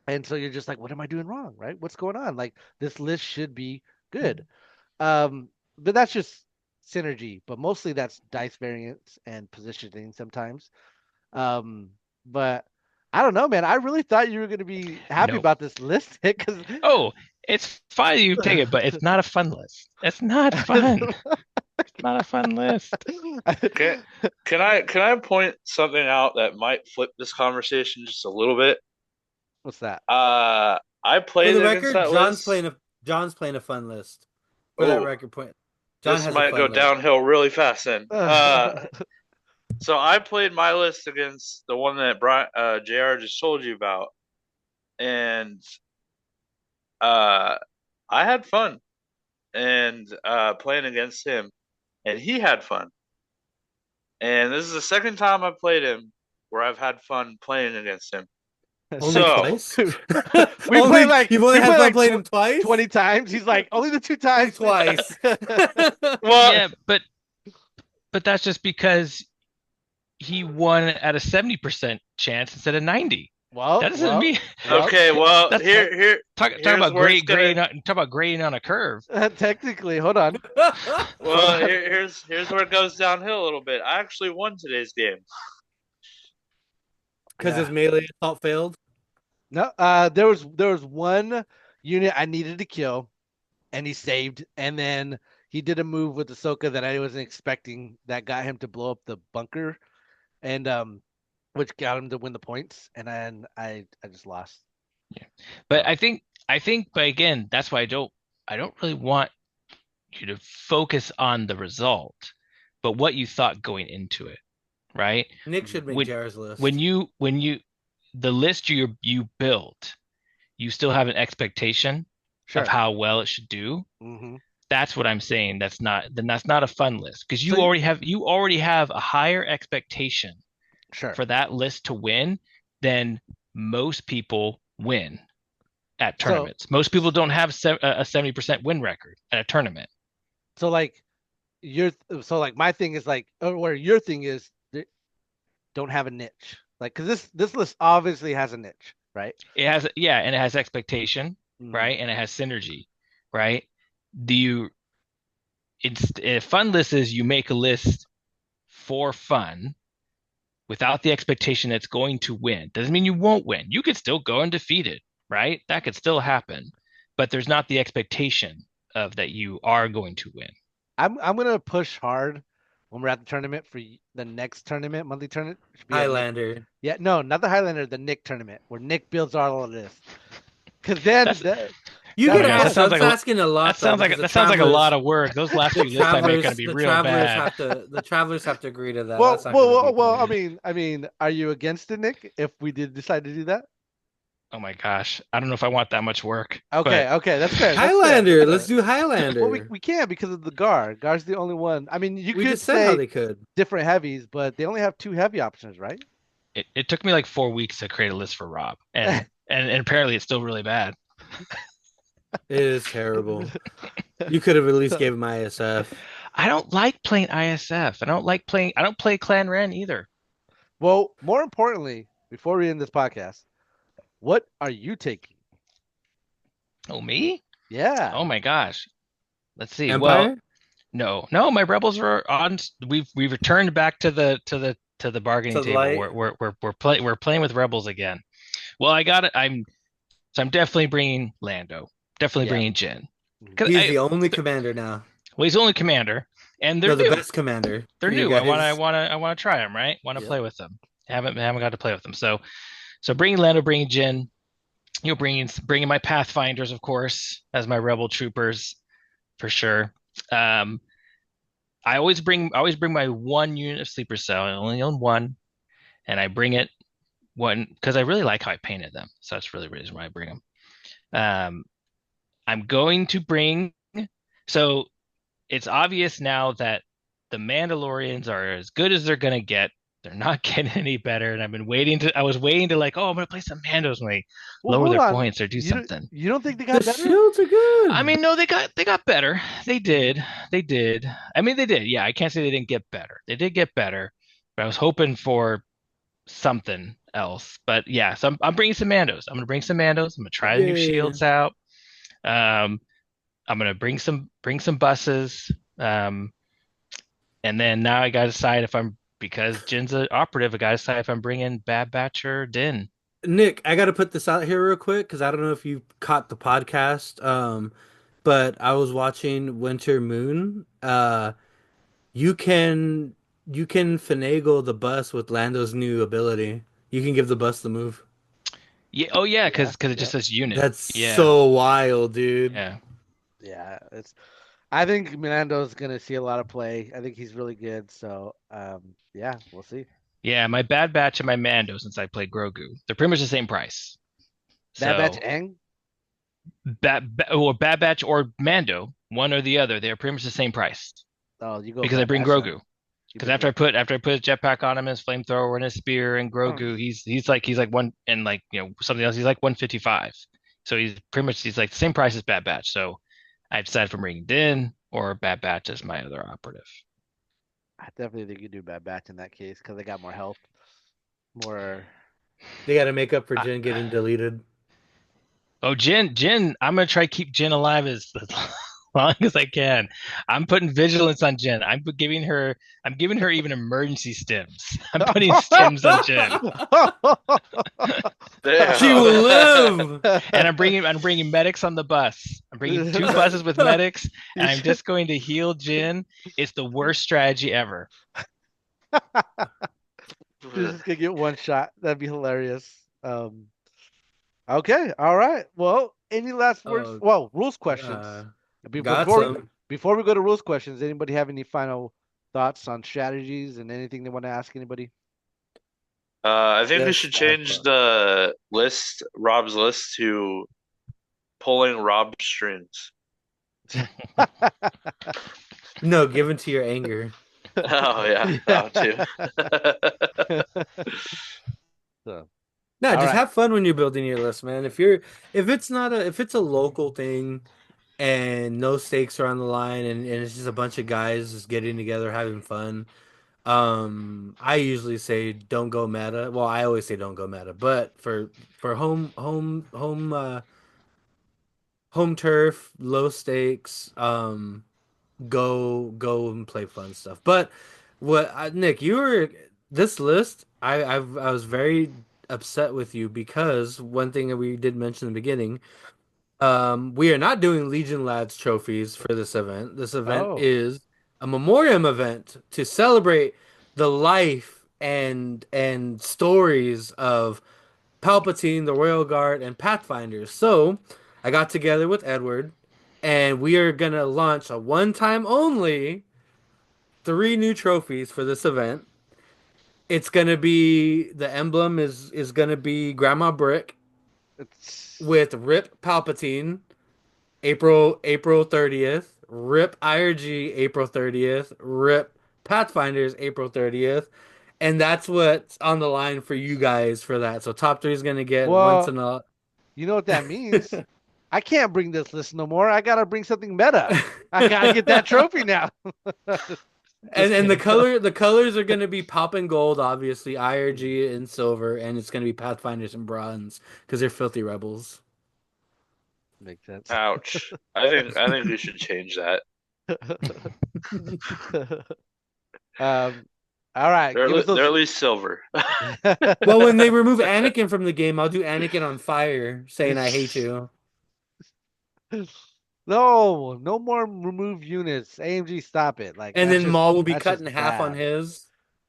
And so you're just like, what am I doing wrong? Right? What's going on? Like this list should be good. Um, but that's just synergy, but mostly that's dice variance and positioning sometimes. Um, but I don't know, man. I really thought you were going to be happy No. about this list because Oh, it's fine you take it, but it's not a fun list. It's not fun. It's not a fun list. can, can I point something out that might flip this conversation just a little bit? What's that? I For played the against record, that list. John's playing a fun list. For that Oh, record point, John this has a might go fun list. downhill really fast then. So I played my list against the one that JR just told you about, and I had fun. and playing against him, and he had fun. And this is the second time I've played him where I've had fun playing against him. Only So- twice. We Only, played like you've only we had played fun like playing him twice. 20 times. He's like, only the 2 times. Twice. Well, Yeah, but that's just because he won at a 70% chance instead of 90. Well, That doesn't mean okay, well, That's- here, talk Here's about where it's gonna- grading on a curve. technically, hold on. well, here's where it goes downhill a little bit. I actually won today's game. Because Yeah. his melee assault failed. No, there was one unit I needed to kill, and he saved, and then he did a move with Ahsoka that I wasn't expecting that got him to blow up the bunker, and which got him to win the points, and then I just lost. But I think, but again, that's why I don't really want you to focus on the result, but what you thought going into it, right? Nick should make When- Jared's list. When you the list you built, you still have an expectation Sure. of how well it should do. Mm-hmm. That's what I'm saying. That's not a fun list because you So- already have a higher expectation Sure. for that list to win than most people win at So- tournaments. Most people don't have a 70% win record at a tournament. So like my thing is like, or your thing is don't have a niche, like, because this list obviously has a niche, right? It has, yeah, and it has expectation, Mhm. right? And it has synergy, right? A fun list is you make a list for fun without the expectation it's going to win. Doesn't mean you won't win. You could still go undefeated, right? That could still happen, but there's not the expectation of that you are going to win. I'm gonna push hard when we're at the tournament for the next tournament, monthly tournament. Should be at Nick. Highlander. Yeah, no, not the Highlander, the Nick tournament where Nick builds all of this. Because then You That can sounds ask. like That's a- asking a lot. That sounds like a lot of work. Those last few lists I make are gonna be real bad. The travelers have to agree to that. well, That's not gonna be well, I fun. mean, are you against it, Nick? If we did decide to do that? Oh my gosh, I don't know if I want that much work. Okay, but okay, that's fair. that's fair, Highlander. that's Let's fair. do Highlander. Well, we can't because of the Gar. Gar's the only one. I mean, you We could just said how say they could. different heavies, but they only have 2 heavy options, right? it took me like 4 weeks to create a list for Rob, and apparently it's still really bad. It is terrible. You could have at least gave him ISF. I don't like playing ISF. I don't play Clan Ren either. Well, more importantly, before we end this podcast, what are you taking? Oh, me? Yeah. Oh my gosh. Let's see. Empire. Well, no, my rebels are on. We've returned back to the bargaining To the table. light. We're playing with rebels again. Well, I got it. I'm definitely bringing Lando. Definitely Yeah. bringing Jin. 'Cause He's the only commander now. well, he's the only commander, and they're No, the new. best commander. They're You new. I guys- want to try them. Right? Want to Yep. play with them. Haven't got to play with them. So bringing Lando, bringing Jin. You know, bringing my Pathfinders, of course, as my rebel troopers, for sure. I always bring my 1 unit of sleeper cell. I only own 1, and I bring it one because I really like how I painted them. So that's really the reason why I bring them. I'm going to bring. So it's obvious now that the Mandalorians are as good as they're gonna get. They're not getting any better, and I was waiting to like, oh, I'm gonna play some Mandos when they Well, lower hold their on. points or do You don't- something. You don't think they got The better? shields are good. I mean, no, they got better. They did. I mean, they did. Yeah, I can't say they didn't get better. They did get better, but I was hoping for something else. But yeah, so I'm bringing some Mandos. I'm gonna bring some Mandos. I'm gonna try the new Yay. shields out. I'm gonna bring some buses. And then now I gotta decide because Jin's an operative. I gotta decide if I'm bringing Bad Batch or Din. Nick, I got to put this out here real quick because I don't know if you caught the podcast. But I was watching Winter Moon. You can finagle the bus with Lando's new ability. You can give the bus the move. Yeah. Oh yeah, because it just yeah. says unit. That's Yeah. so wild, dude. Yeah. Yeah, I think Mando's gonna see a lot of play. I think he's really good. So, yeah, we'll see. Yeah, my Bad Batch and my Mando, since I played Grogu, they're pretty much the same price. Bad So, Batch Aang. Bad Batch or Mando, one or the other. They're pretty much the same price Oh, you go because I Bad bring Batch then. Grogu. You Because bring after I Grogu. put a jetpack on him, his flamethrower and his spear and Grogu, he's like one and like something else. He's like 155. So he's like the same price as Bad Batch. So I decided from bringing Din or Bad Batch as my other operative. I definitely think you do Bad Batch in that case because they got more health, more. They got to make up for I, Jin getting deleted. oh, Jin, I'm gonna try to keep Jin alive as long as I can. I'm putting vigilance on Jin. I'm giving her even emergency stims. I'm putting stims on Jin. Damn. She will live. And I'm bringing medics on the bus. I'm bringing 2 buses with medics, and I'm just going to heal Jin. It's the worst strategy ever. Just gonna get one shot. That'd be hilarious. Okay, all right. Well, any last words? Oh, Well, rules questions. got Before some. before we go to rules questions, anybody have any final thoughts on strategies and anything they want to ask anybody? I think we Yes, should change Rob's list, to pulling Rob's strings. No, given to your anger. Oh yeah, that too. So, No, All just right. have fun when you're building your list, man. If it's a local thing and no stakes are on the line and it's just a bunch of guys just getting together having fun. I usually say don't go meta. Well, I always say don't go meta, but for home turf, low stakes, go and play fun stuff. But Nick, you were this list. I was very upset with you because one thing that we did mention in the beginning, we are not doing Legion Lads trophies for this event. This event Oh, is a memoriam event to celebrate the life and stories of Palpatine, the Royal Guard, and Pathfinders. So I got together with Edward, and we are gonna launch a one-time only 3 new trophies for this event. It's gonna be the emblem is gonna be Grandma Brick it's with Rip Palpatine, April 30th, Rip IRG April 30th, Rip Pathfinders April 30th. And that's what's on the line for you guys for that. So top 3 is gonna get once well, in a you know what that means? I can't bring this list no more. I gotta bring something meta. I gotta get that trophy now. Just and the kidding. colors are going to be pop and gold, obviously IRG and silver, and it's going to be Pathfinders and bronze because they're filthy rebels. Makes sense. Ouch. I think we should change that. All right, They're, give us they're at those. least silver. Well, when they remove Anakin from the game, I'll do Anakin on fire, saying I hate you. No, no more remove units. AMG, stop it. Like And then Maul will be that's cut just in half on bad. his.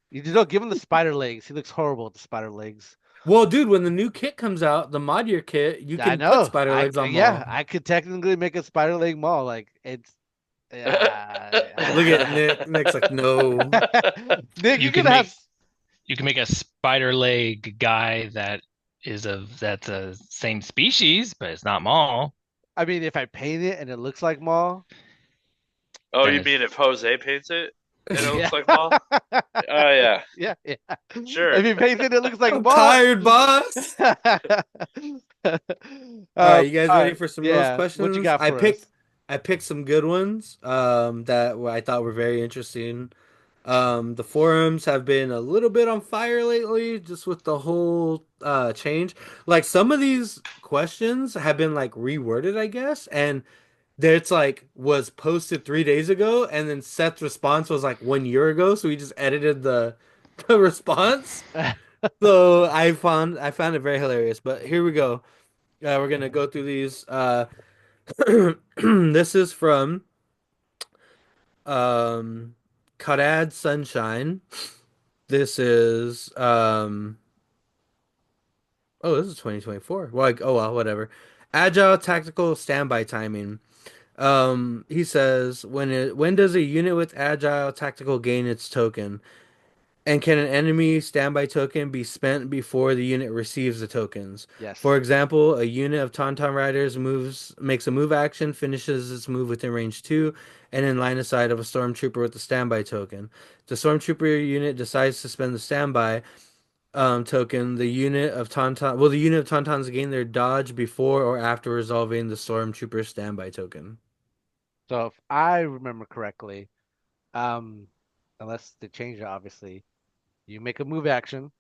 You just don't give him the spider legs. He looks horrible with the spider legs. Well, dude, when the new kit comes out, the mod year kit, you I can put know. spider legs on Yeah, Maul. I could technically make a spider leg Maul. Like it's Look at Nick. Nick's like, no. Nick, You you can could have. make you can make a spider leg guy that's a same species, but it's not Maul. I mean, if I paint it and it looks like Maul. Oh, Then you it's- mean if Jose paints it and it Yeah. looks like Maul? Oh yeah, Yeah. sure. If you paint it, it looks like I'm Maul. tired, boss. All right, you guys all ready right. for some rules Yeah. questions? What you got for us? I picked some good ones that I thought were very interesting. The forums have been a little bit on fire lately, just with the whole change. Like some of these questions have been like reworded, I guess, and it's like was posted 3 days ago, and then Seth's response was like 1 year ago, so he just edited the response. So I found it very hilarious. But here we go. We're gonna go through these. This is from um Kadad Sunshine. This is oh, this is 2024. Well, like, oh well, whatever. Agile tactical standby timing. He says when does a unit with agile tactical gain its token? And can an enemy standby token be spent before the unit receives the tokens? Yes. For example, a unit of Tauntaun Riders makes a move action, finishes its move within range 2, and in line of sight of a Stormtrooper with the standby token. The Stormtrooper unit decides to spend the standby token. The unit of Tauntauns gain their dodge before or after resolving the Stormtrooper standby token. So if I remember correctly, um, unless they change it, obviously, you make a move action,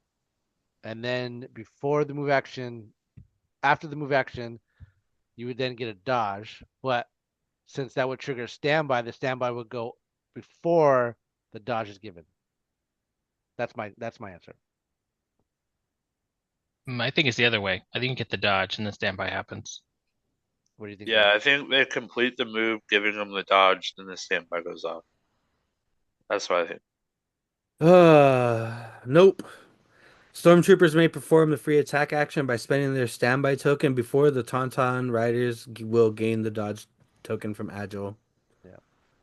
and then before the move action, after the move action, you would then get a dodge. But since that would trigger standby, the standby would go before the dodge is given. That's my answer. I think it's the other way. I think you get the dodge and then standby happens. What do you think? Yeah, Mike? I think they complete the move, giving them the dodge, then the standby goes off. That's what I think. Nope. Stormtroopers may perform the free attack action by spending their standby token before the Tauntaun Riders will gain the dodge token from Agile. Yeah.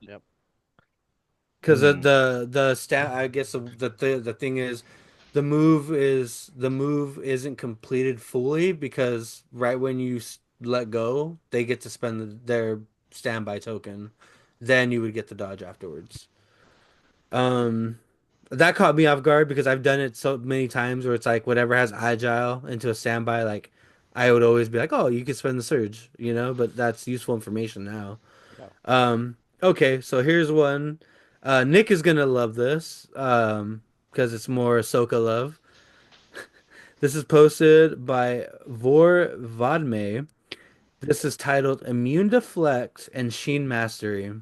Yep. Because Hmm. the stat, I guess the thing is, the move isn't completed fully because right when you let go, they get to spend their standby token, then you would get the dodge afterwards. Um, that caught me off guard because I've done it so many times where it's like whatever has agile into a standby, like I would always be like, oh, you could spend the surge, but that's useful information now. Yeah. Okay, so here's one. Nick is gonna love this, because it's more Ahsoka love. This is posted by Vor Vadme. This is titled Immune Deflect and Sheen Mastery.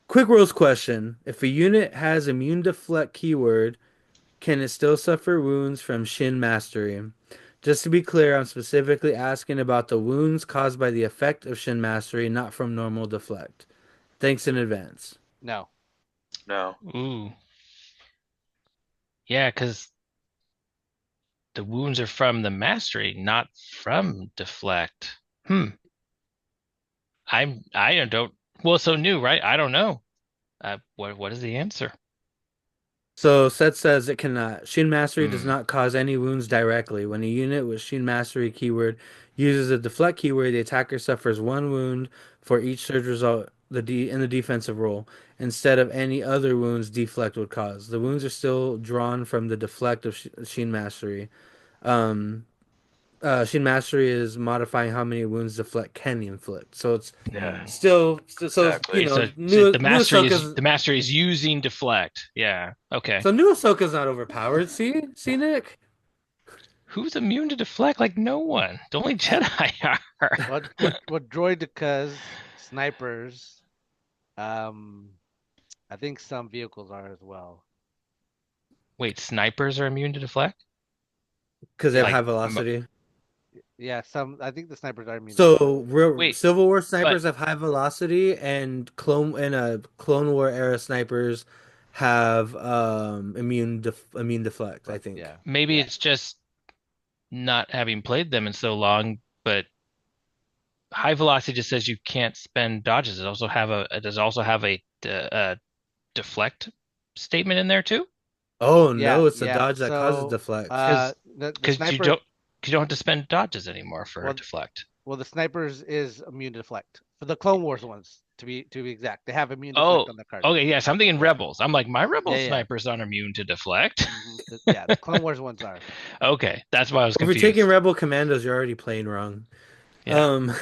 Quick rules question. If a unit has Immune Deflect keyword, can it still suffer wounds from Shin Mastery? Just to be clear, I'm specifically asking about the wounds caused by the effect of Shin Mastery, not from normal deflect. Thanks in advance. No. No. Ooh. Yeah, because the wounds are from the mastery, not from deflect. I don't. Well, so new, right? I don't know. What is the answer? So Seth says it cannot. Shin Mastery does Hmm. not cause any wounds directly. When a unit with Shin Mastery keyword uses a deflect keyword, the attacker suffers one wound for each surge result in the defensive roll, instead of any other wounds deflect would cause. The wounds are still drawn from the deflect of Shin Mastery. Um, Shin Mastery is modifying how many wounds deflect can inflict. So it's Yeah. still Exactly. So new the Ahsoka's mastery is using deflect. Yeah. Okay. new Ahsoka's not overpowered. See Nick. Who's immune to deflect? Like no one. The only Jedi are. What droidekas, snipers, I think some vehicles are as well. Wait, snipers are immune to deflect? Because they have Like, high velocity. Yeah, I think the snipers are immune to deflect. So real wait, Civil War but snipers have high velocity, and Clone War era snipers have immune deflect. I think. Yeah. maybe Yeah. it's just not having played them in so long, but high velocity just says you can't spend dodges. Does it also have a deflect statement in there too? Oh Yeah, no, it's a yeah. dodge that causes So deflect. Because the because sniper you don't have to spend dodges anymore for well deflect. well the snipers is immune to deflect. For the Clone Wars ones, to be exact. They have immune Oh, deflect on their card. okay, yes, I'm thinking Yeah. rebels. I'm like, my rebel Yeah. snipers aren't immune to deflect. The Clone Wars ones are. Okay, that's why I was If you're confused. taking Rebel Commandos, you're already playing wrong. Yeah. Um,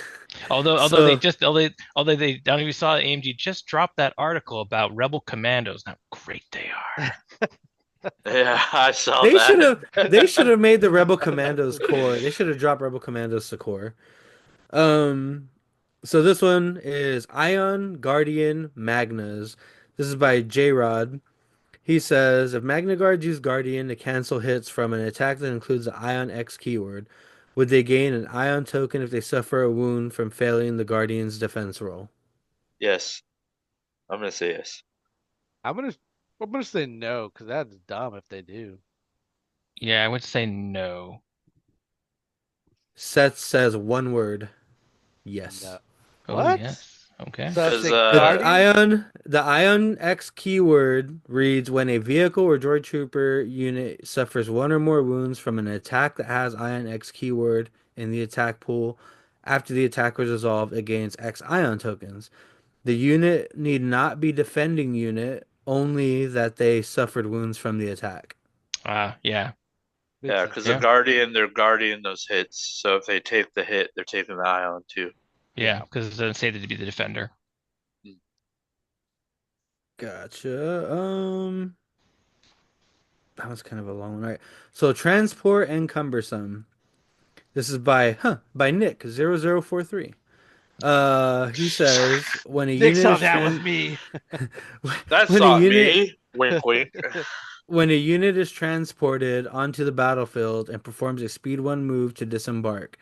Although they so just although they I don't know if you saw AMG just dropped that article about Rebel Commandos. How great they are. Yeah, I saw they that. should have made the Rebel Commandos core. They should have dropped Rebel Commandos to core. So this one is Ion Guardian Magnas. This is by J Rod. He says if Magna Guards use Guardian to cancel hits from an attack that includes the Ion X keyword, would they gain an Ion token if they suffer a wound from failing the Guardian's defense roll? Yes. I'm gonna say yes. I'm gonna say no, because that's dumb if they do. Yeah, I would say no. Seth says one word. Yes. No. Oh What? yes. Okay. So it's 'Cause, a The Ion X keyword reads when a vehicle or droid trooper unit suffers one or more wounds from an attack that has Ion X keyword in the attack pool after the attack was resolved against X Ion tokens. The unit need not be defending unit, only that they suffered wounds from the attack. Yeah. makes yeah, sense. because Yeah. the Guardian, they're guarding those hits. So if they take the hit, they're taking the Ion too. Yeah. Because it doesn't say that to be the defender. Gotcha. That was kind of a long one, right? So transport and cumbersome. This is by Nick0043. He says when a Nick unit saw is that was me. That's when a not unit me. Wink, wink. when a unit is transported onto the battlefield and performs a speed 1 move to disembark.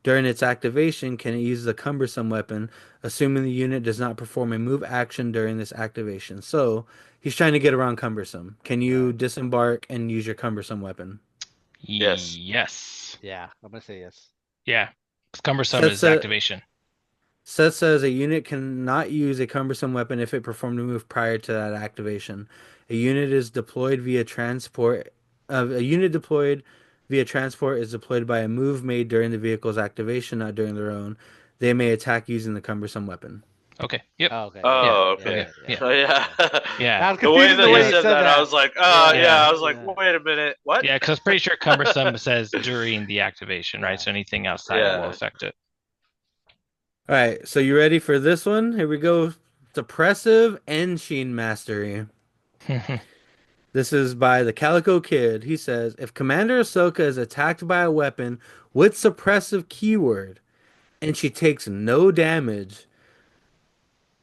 During its activation, can it use the cumbersome weapon, assuming the unit does not perform a move action during this activation. So he's trying to get around cumbersome. Can you disembark and use your cumbersome weapon? Yes. Yes. Yeah, I'm gonna say yes. Yeah. 'Cause cumbersome Seth, is activation. Seth says a unit cannot use a cumbersome weapon if it performed a move prior to that activation. A unit is deployed via transport. A unit deployed via transport is deployed by a move made during the vehicle's activation, not during their own. They may attack using the cumbersome weapon. Okay. Yep. Oh, okay. Oh, yeah, okay. yeah. Oh, yeah. Yeah. I was The way confused that the you way he said said that, I was like, oh, Yeah, yeah. I was like, yeah. wait a minute. What? Yeah, because I was pretty sure cumbersome says during the activation, right? Yeah. So anything outside it will Yeah. affect it. All right, so you ready for this one? Here we go. Suppressive and Sheen Mastery. This is by the Calico Kid. He says, if Commander Ahsoka is attacked by a weapon with suppressive keyword and she takes no damage,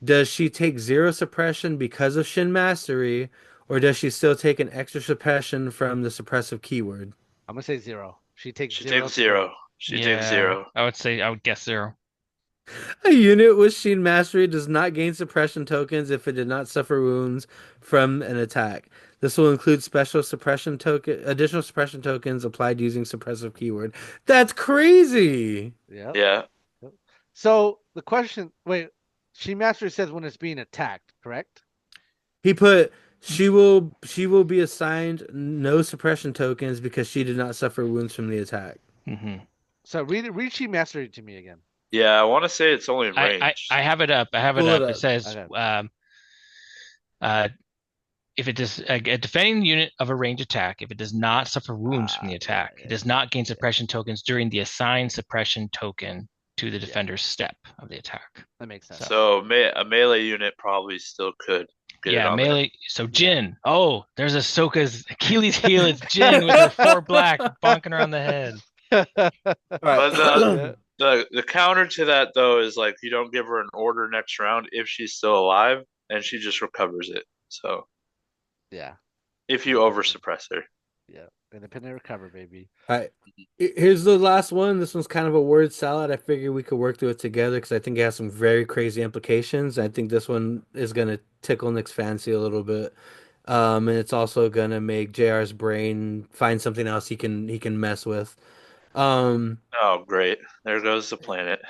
does she take zero suppression because of Shin Mastery, or does she still take an extra suppression from the suppressive keyword? I'm gonna say 0. She takes She 0 takes 0. She takes Yeah, 0. I would guess 0. A unit with Sheen Mastery does not gain suppression tokens if it did not suffer wounds from an attack. This will include additional suppression tokens applied using suppressive keyword. That's crazy. Yep. Yeah. Yep. So the question, wait, she mastery says when it's being attacked, correct? He put she will be assigned no suppression tokens because she did not suffer wounds from the attack. Mm-hmm. So read she mastery to me again. Yeah, I want to say it's only I range. have it up. I have it Pull it up. It up. says, Okay. if it does a defending unit of a range attack, if it does not suffer wounds from the attack, it does not gain suppression tokens during the assigned suppression token to the defender's step of the attack. That makes sense. So a melee unit probably still could get it Yeah, on melee. So Jin. Oh, there's Ahsoka's Achilles heel. It's Jin with her 4 black bonking her on the head. But All right. the counter to that though is like you don't give her an order next round if she's still alive, and she just recovers it. So Yeah. if you over suppress her, Yeah. Independent recover, baby. All right. Here's the last one. This one's kind of a word salad. I figured we could work through it together because I think it has some very crazy implications. I think this one is gonna tickle Nick's fancy a little bit. And it's also gonna make JR's brain find something else he can mess with. oh great, there goes the planet.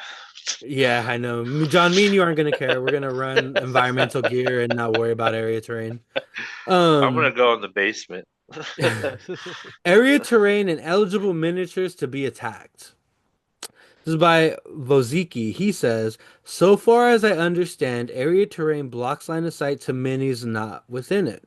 Yeah, I know. John, me and you aren't gonna care. We're gonna run environmental gear and not worry about area terrain. I'm gonna go in the basement. Area terrain and eligible miniatures to be attacked. This is by Voziki. He says, so far as I understand, area terrain blocks line of sight to minis not within it.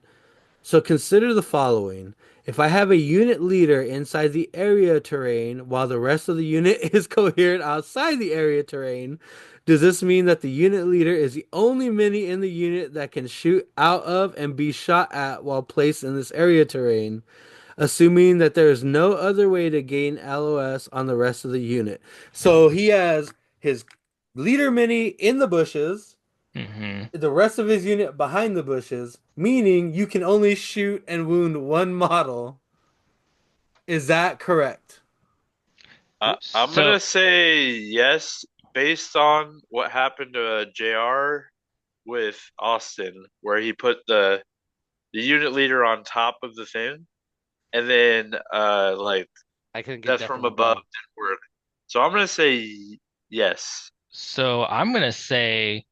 So consider the following. If I have a unit leader inside the area terrain while the rest of the unit is coherent outside the area terrain, does this mean that the unit leader is the only mini in the unit that can shoot out of and be shot at while placed in this area terrain? Assuming that there is no other way to gain LOS on the rest of the unit. So he has his leader mini in the bushes, the rest of his unit behind the bushes, meaning you can only shoot and wound one model. Is that correct? I'm gonna say yes, based on what happened to JR with Austin, where he put the unit leader on top of the thing, and then like I couldn't get death that from above didn't work. So I'm gonna say yes. So I'm gonna say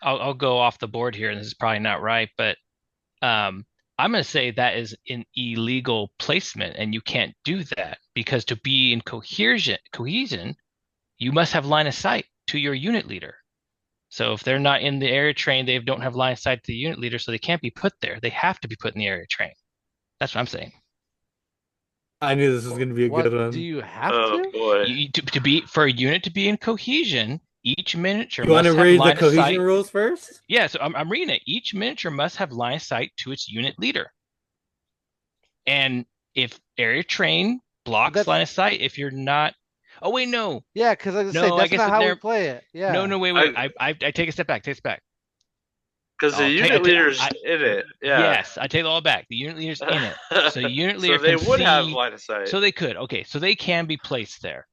I'll go off the board here, and this is probably not right, but I'm going to say that is an illegal placement, and you can't do that because to be in cohesion, you must have line of sight to your unit leader. So if they're not in the area train, they don't have line of sight to the unit leader, so they can't be put there. They have to be put in the area train. That's what I'm saying. I knew this was going to be a What good one. do you have Oh to? boy. To be for a unit to be in cohesion, each miniature You want must to have read the line of cohesion sight. rules first? Yeah, so I'm reading it. Each miniature must have line of sight to its unit leader. And if area train blocks That's- line of sight, if you're not, oh wait, no, Yeah, because I was No, gonna say I that's guess not how we they're- play it. Yeah. no, wait. I take a step back. Take a step back. Because the I'll take- unit leader's I- in it. Yeah. Yes, I take it all back. The unit leader's in it, so the unit leader so they can would have see- line of sight. so they could. Okay, so they can be placed there.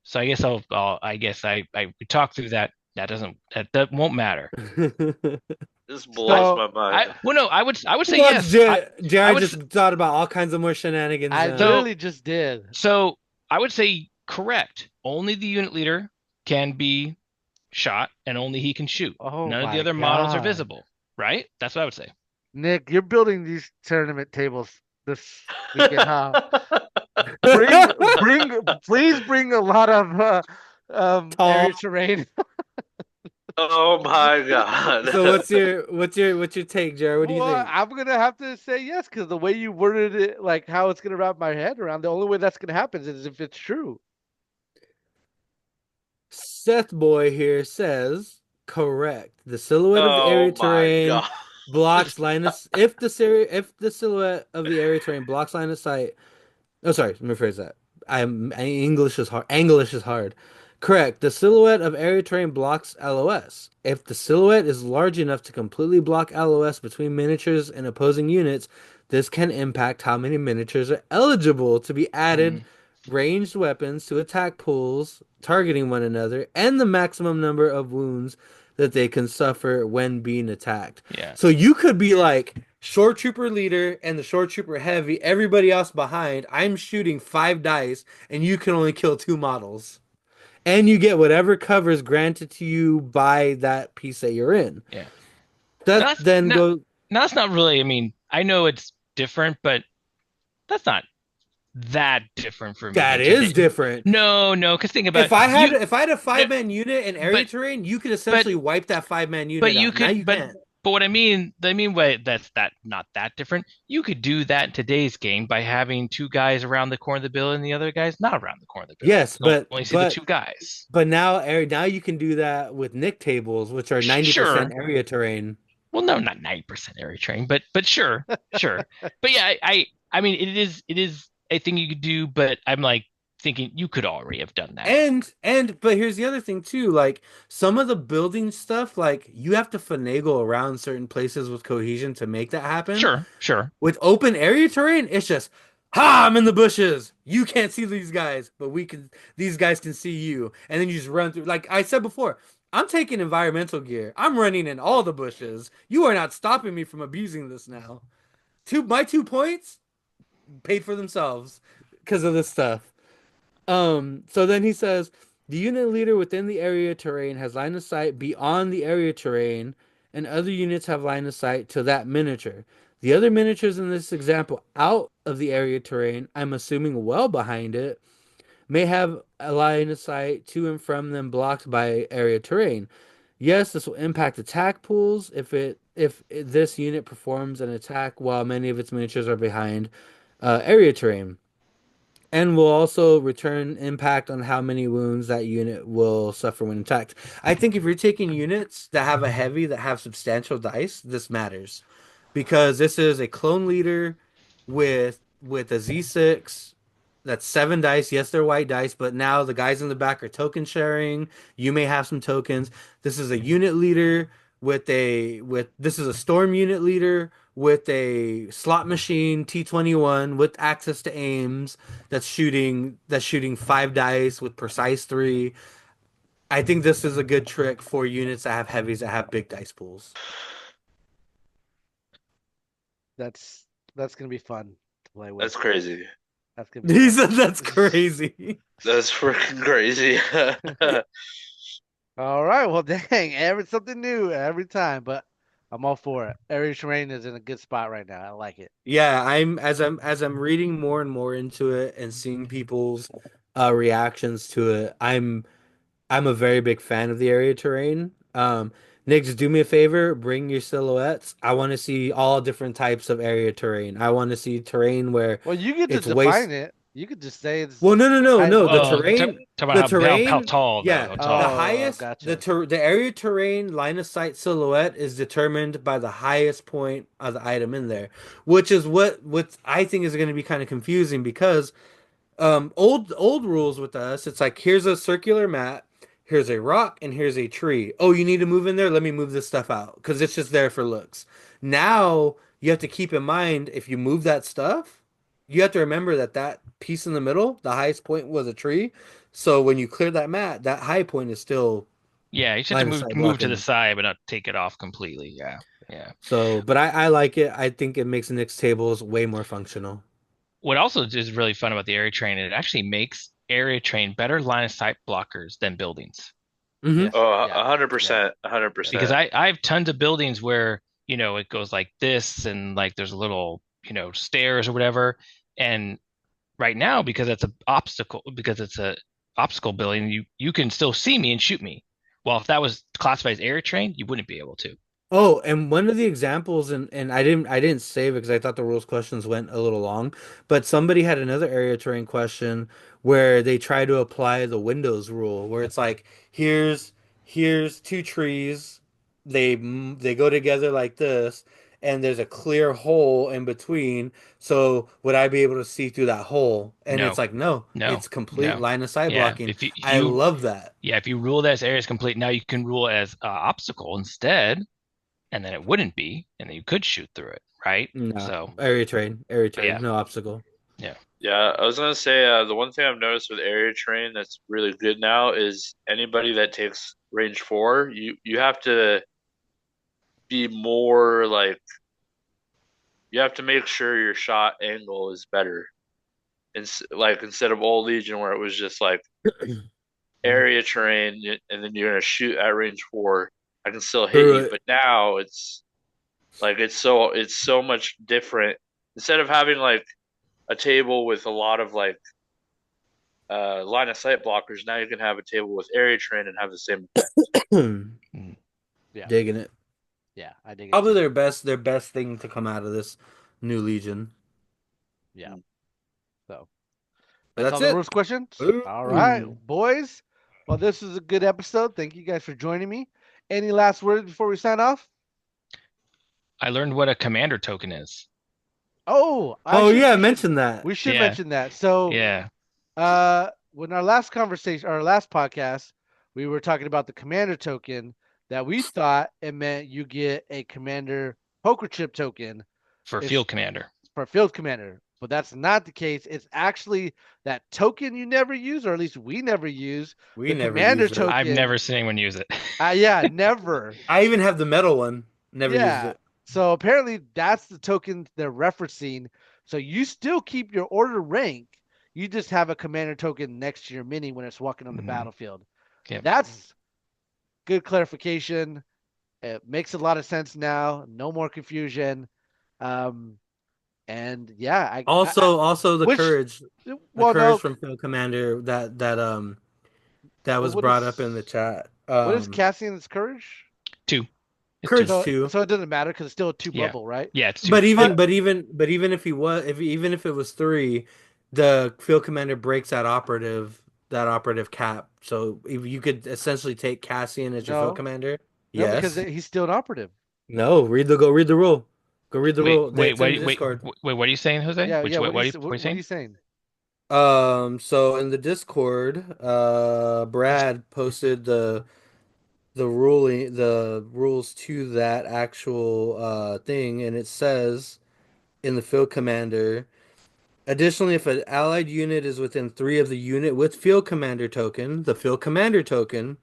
So I guess we talked through that. That won't matter. This blows my mind. I would say Once yes. Jared would just thought about all kinds of more shenanigans. I literally just did. So I would say correct. Only the unit leader can be shot, and only he can shoot. Oh None of the my other models are God. visible. Right? That's what I would say. Nick, you're building these tournament tables this weekend, huh? Please bring a lot of area terrain. Oh my god. So what's your take, Jared? What do you Well, think? I'm gonna have to say yes because the way you worded it, like how it's gonna wrap my head around, the only way that's gonna happen is if it's true. Seth Boy here says correct. The silhouette of the area Oh my terrain god. blocks line of if the silhouette of the area terrain blocks line of sight. Oh, sorry, let me rephrase that. English is hard. English is hard. Correct. The silhouette of area terrain blocks LOS. If the silhouette is large enough to completely block LOS between miniatures and opposing units, this can impact how many miniatures are eligible to be added, ranged weapons to attack pools targeting one another, and the maximum number of wounds that they can suffer when being attacked. Yeah. So you could be like short trooper leader and the short trooper heavy, everybody else behind. I'm shooting 5 dice and you can only kill 2 models. And you get whatever covers granted to you by that piece that you're in. Yeah. That then goes. No, that's not really. I mean, I know it's different, but that's not that different for me. That is different. No, because think about If I had a 5-man unit in area but- terrain, you could essentially wipe that 5-man unit. but you out. could- Now you but- can't. But what I mean by that's not that different. You could do that in today's game by having 2 guys around the corner of the building and the other guys not around the corner of the building. Yes, So but only see the 2 guys. But now you can do that with Nick tables, which are 90% area terrain. Well, no, not 90% area train, but sure. But yeah, I mean it is a thing you could do, but I'm like thinking you could already have done that. But here's the other thing too, like some of the building stuff, like you have to finagle around certain places with cohesion to make that happen. Sure. With open area terrain, it's just I'm in the bushes. You can't see these guys, but these guys can see you. And then you just run through. Like I said before, I'm taking environmental gear. I'm running in all the bushes. You are not stopping me from abusing this now. My 2 points paid for themselves because of this stuff. So then he says the unit leader within the area terrain has line of sight beyond the area terrain, and other units have line of sight to that miniature. The other miniatures in this example out of the area terrain, I'm assuming well behind it, may have a line of sight to and from them blocked by area terrain. Yes, this will impact attack pools if this unit performs an attack while many of its miniatures are behind area terrain. And will also return impact on how many wounds that unit will suffer when attacked. I think if you're taking units that have a heavy that have substantial dice, this matters. Because this is a clone leader with a Z6 that's 7 dice. Yes, they're white dice, but now the guys in the back are token sharing. You may have some tokens. This is a unit leader this is a storm unit leader with a slot machine T21 with access to aims that's shooting 5 dice with precise 3. I think this is a good trick for units that have heavies that have big dice pools. That's gonna be fun to play with. That's crazy. That's gonna be He fun. said that's crazy. That's freaking crazy. All right. Well, dang, something new every time, but I'm all for it. Area terrain is in a good spot right now. I like it. Yeah, I'm reading more and more into it and seeing people's reactions to it. I'm a very big fan of the area terrain. Nick, just do me a favor, bring your silhouettes. I want to see all different types of area terrain. I want to see terrain where Well, you get to it's waste. define it. You could just say it's Well, height no. wise. Talk about The how terrain, tall though, yeah, how the tall. Oh, highest, gotcha. the area terrain line of sight silhouette is determined by the highest point of the item in there, which is what I think is going to be kind of confusing because old rules with us, it's like here's a circular mat, here's a rock, and here's a tree. Oh, you need to move in there? Let me move this stuff out because it's just there for looks. Now you have to keep in mind if you move that stuff, you have to remember that that piece in the middle, the highest point was a tree. So when you clear that mat, that high point is still Yeah, you just have to line of move sight move to the blocking. side, but not take it off completely. Yeah, yeah. So, but I like it. I think it makes Nick's tables way more functional. What also is really fun about the area train, it actually makes area train better line of sight blockers than buildings. Hmm. Yes. Oh, Yeah. 100%, Because 100%. I have tons of buildings where, it goes like this and like there's a little, stairs or whatever. And right now, because it's a obstacle building, you can still see me and shoot me. Well, if that was classified as area train, you wouldn't be able to. Oh, and one of the examples, and I didn't save it because I thought the rules questions went a little long, but somebody had another area terrain question where they try to apply the Windows rule, where it's like here's two trees, they go together like this, and there's a clear hole in between. So would I be able to see through that hole? And it's No, like no, no, it's complete no. line of sight Yeah, blocking. if I you love that. yeah, if you rule that as area is complete, now you can rule it as obstacle instead, and then it wouldn't be, and then you could shoot through it, right? No, So, area but yeah, terrain, no obstacle. yeah. Yeah, I was gonna say the one thing I've noticed with area train that's really good now is anybody that takes range 4, you have to be more like you have to make sure your shot angle is better. And like instead of old Legion where it was just like area terrain and then you're gonna shoot at range 4, I can still hit Through you. it. But now it's like it's so much different. Instead of having like a table with a lot of like line of sight blockers, now you can have a table with area train and have the same effect. Mm. Yeah. Digging it. Yeah. I dig it Probably too. their best thing to come out of this new Legion. Yeah. So But that's that's all the it. rules questions. All right, Ooh. boys. Well, this was a good episode. Thank you guys for joining me. Any last words before we sign off? I learned what a commander token is. Oh, Oh yeah, mention that. we should Yeah, mention that. So, yeah. when our last conversation, our last podcast, we were talking about the commander token that we thought it meant you get a commander poker chip token For It's field commander. for field commander, but that's not the case. It's actually that token you never use, or at least we never use. We The never commander used it. token. I've never seen anyone use it. Yeah, never. I even have the metal one. Never used Yeah. it. So apparently that's the token they're referencing. So you still keep your order rank. You just have a commander token next to your mini when it's walking on the Mhm. battlefield. Yep. That's good clarification. It makes a lot of sense now. No more confusion. And yeah, Also the which courage, well no, from Field Commander that was what brought up in the is chat. what is Cassian's courage? 2. It's Courage 2. So 2. so it doesn't matter because it's still a 2 Yeah. bubble, right? Yeah, it's 2. But even if he was even if it was 3, the Field Commander breaks that operative cap. So if you could essentially take Cassian as your Field No, Commander. no, because Yes. he's still an operative. No, go read the rule. Go read the Wait, rule. wait, It's in the wait, wait, Discord. wait, what are you saying, Jose? Yeah, yeah. What are you What are you saying? saying? So in the Discord, Brad posted the rules to that actual thing, and it says in the Field Commander, additionally, if an allied unit is within 3 of the unit with Field Commander token, the Field Commander token,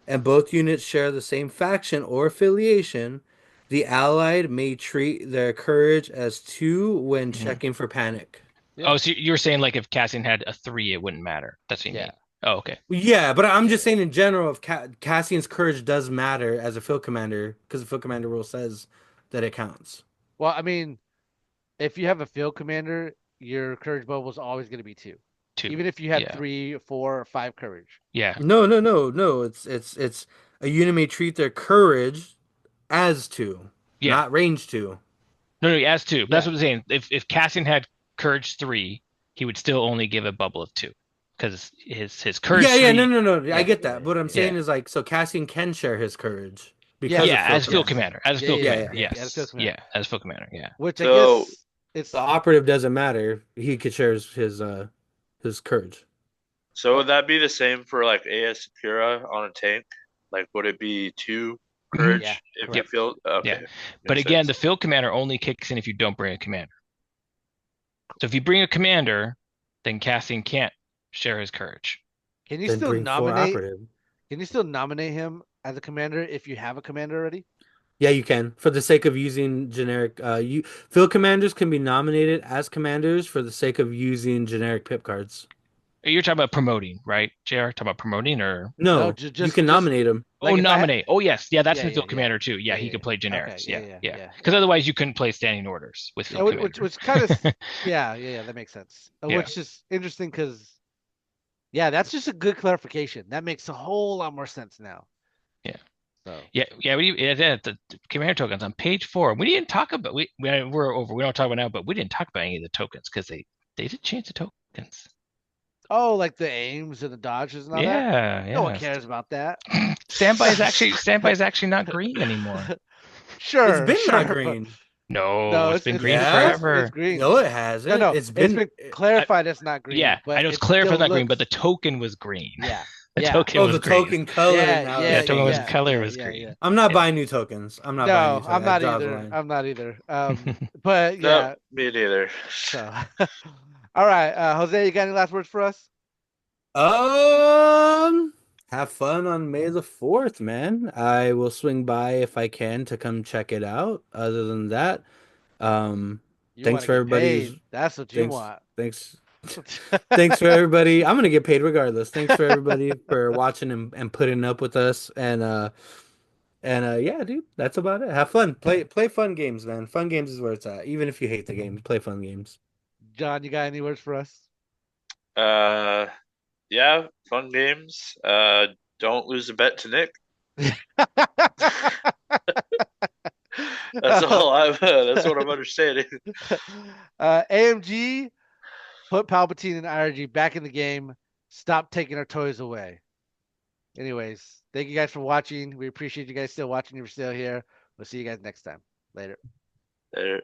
and both units share the same faction or affiliation, the allied may treat their courage as 2 when Mhm. checking for panic. Yeah. Oh, so you were saying like if Cassian had a 3, it wouldn't matter. That's what you Yeah. mean. Oh, okay. Yeah, but I'm just saying in general, if Cassian's courage does matter as a field commander, because the field commander rule says that it counts. Well, I mean, if you have a field commander, your courage bubble is always going to be 2, 2. even if you had Yeah. 3, 4, or 5 courage. Yeah. No. It's a unit may treat their courage as 2, Yeah. not range 2. No, he has 2. That's Yeah. what I'm saying. If Cassian had courage 3, he would still only give a bubble of 2 because his courage. Yeah, 3, no. Yeah, I get that. yeah, But what I'm saying yeah. is like, so Cassian can share his courage Yeah, because Yeah, of as field yes. commander. As a Yeah, field yeah, commander. yeah, Yes. yeah, as field commander. Yeah, as field commander. Yeah. Which I So- guess it's The operative doesn't matter. He could share his courage. So would that be the same for like AS Sakura on a tank? Like, would it be 2 courage Yeah, if you correct. feel okay? Yeah. Makes But again, sense. the field commander only kicks in if you don't bring a commander. So if you bring a commander, then Cassian can't share his courage. Can you Then still bring 4 nominate? operative. Can you still nominate him as a commander if you have a commander already? Yeah, you can. For the sake of using generic, field commanders can be nominated as commanders for the sake of using generic pip cards. You're talking about promoting, right, JR? Talking about promoting or No, ju- you just- can just- nominate them. Like oh, if I- nominate. Oh, yes. Yeah, that's Yeah, with field yeah. commander too. Yeah, Yeah, he yeah. could play Okay, generics. yeah, Yeah. yeah. Because otherwise you couldn't play standing orders with Yeah, field commander. which kind of yeah, that makes sense. Yeah. Which is interesting because that's just a good clarification. That makes a whole lot more sense now. Yeah. So Yeah, the commander tokens on page 4. We didn't talk about we're over. We don't talk about now, but we didn't talk about any of the tokens because they did change the tokens. like the aims and the dodges and all that. Yeah, No one yeah. cares about that. Standby is actually not green anymore. Sure, It's been sure, not but- green. No, it's been green yeah, forever. It's green. No, it hasn't. No, It's been been. clarified it's not green. Yeah, but I know it's it clarified still not green, but the looks- token was green. yeah, The yeah. token Oh, was the green. token color. Yeah, now yeah, it's token was green. color was green. I'm not Yeah. buying new tokens. I'm not buying new No, tokens. I'm not I draw the either. line. I'm not either. But No, yeah. me neither. So, all right, Jose, you got any last words for us? Have fun on May the 4th, man. I will swing by if I can to come check it out. Other than that, You thanks wanna for get everybody's. paid. That's what you want. Thanks for everybody. I'm gonna get paid regardless. Thanks for everybody for watching and putting up with us. And yeah, dude, that's about it. Have fun. Play fun games, man. Fun games is where it's at. Even if you hate the game, play fun games. John, you got any words for us? Yeah, fun games. Don't lose a bet to Nick. That's all that's what I'm understanding. AMG, put Palpatine and IRG back in the game. Stop taking our toys away. Anyways, thank you guys for watching. We appreciate you guys still watching. If you're still here, we'll see you guys next time. Later. There.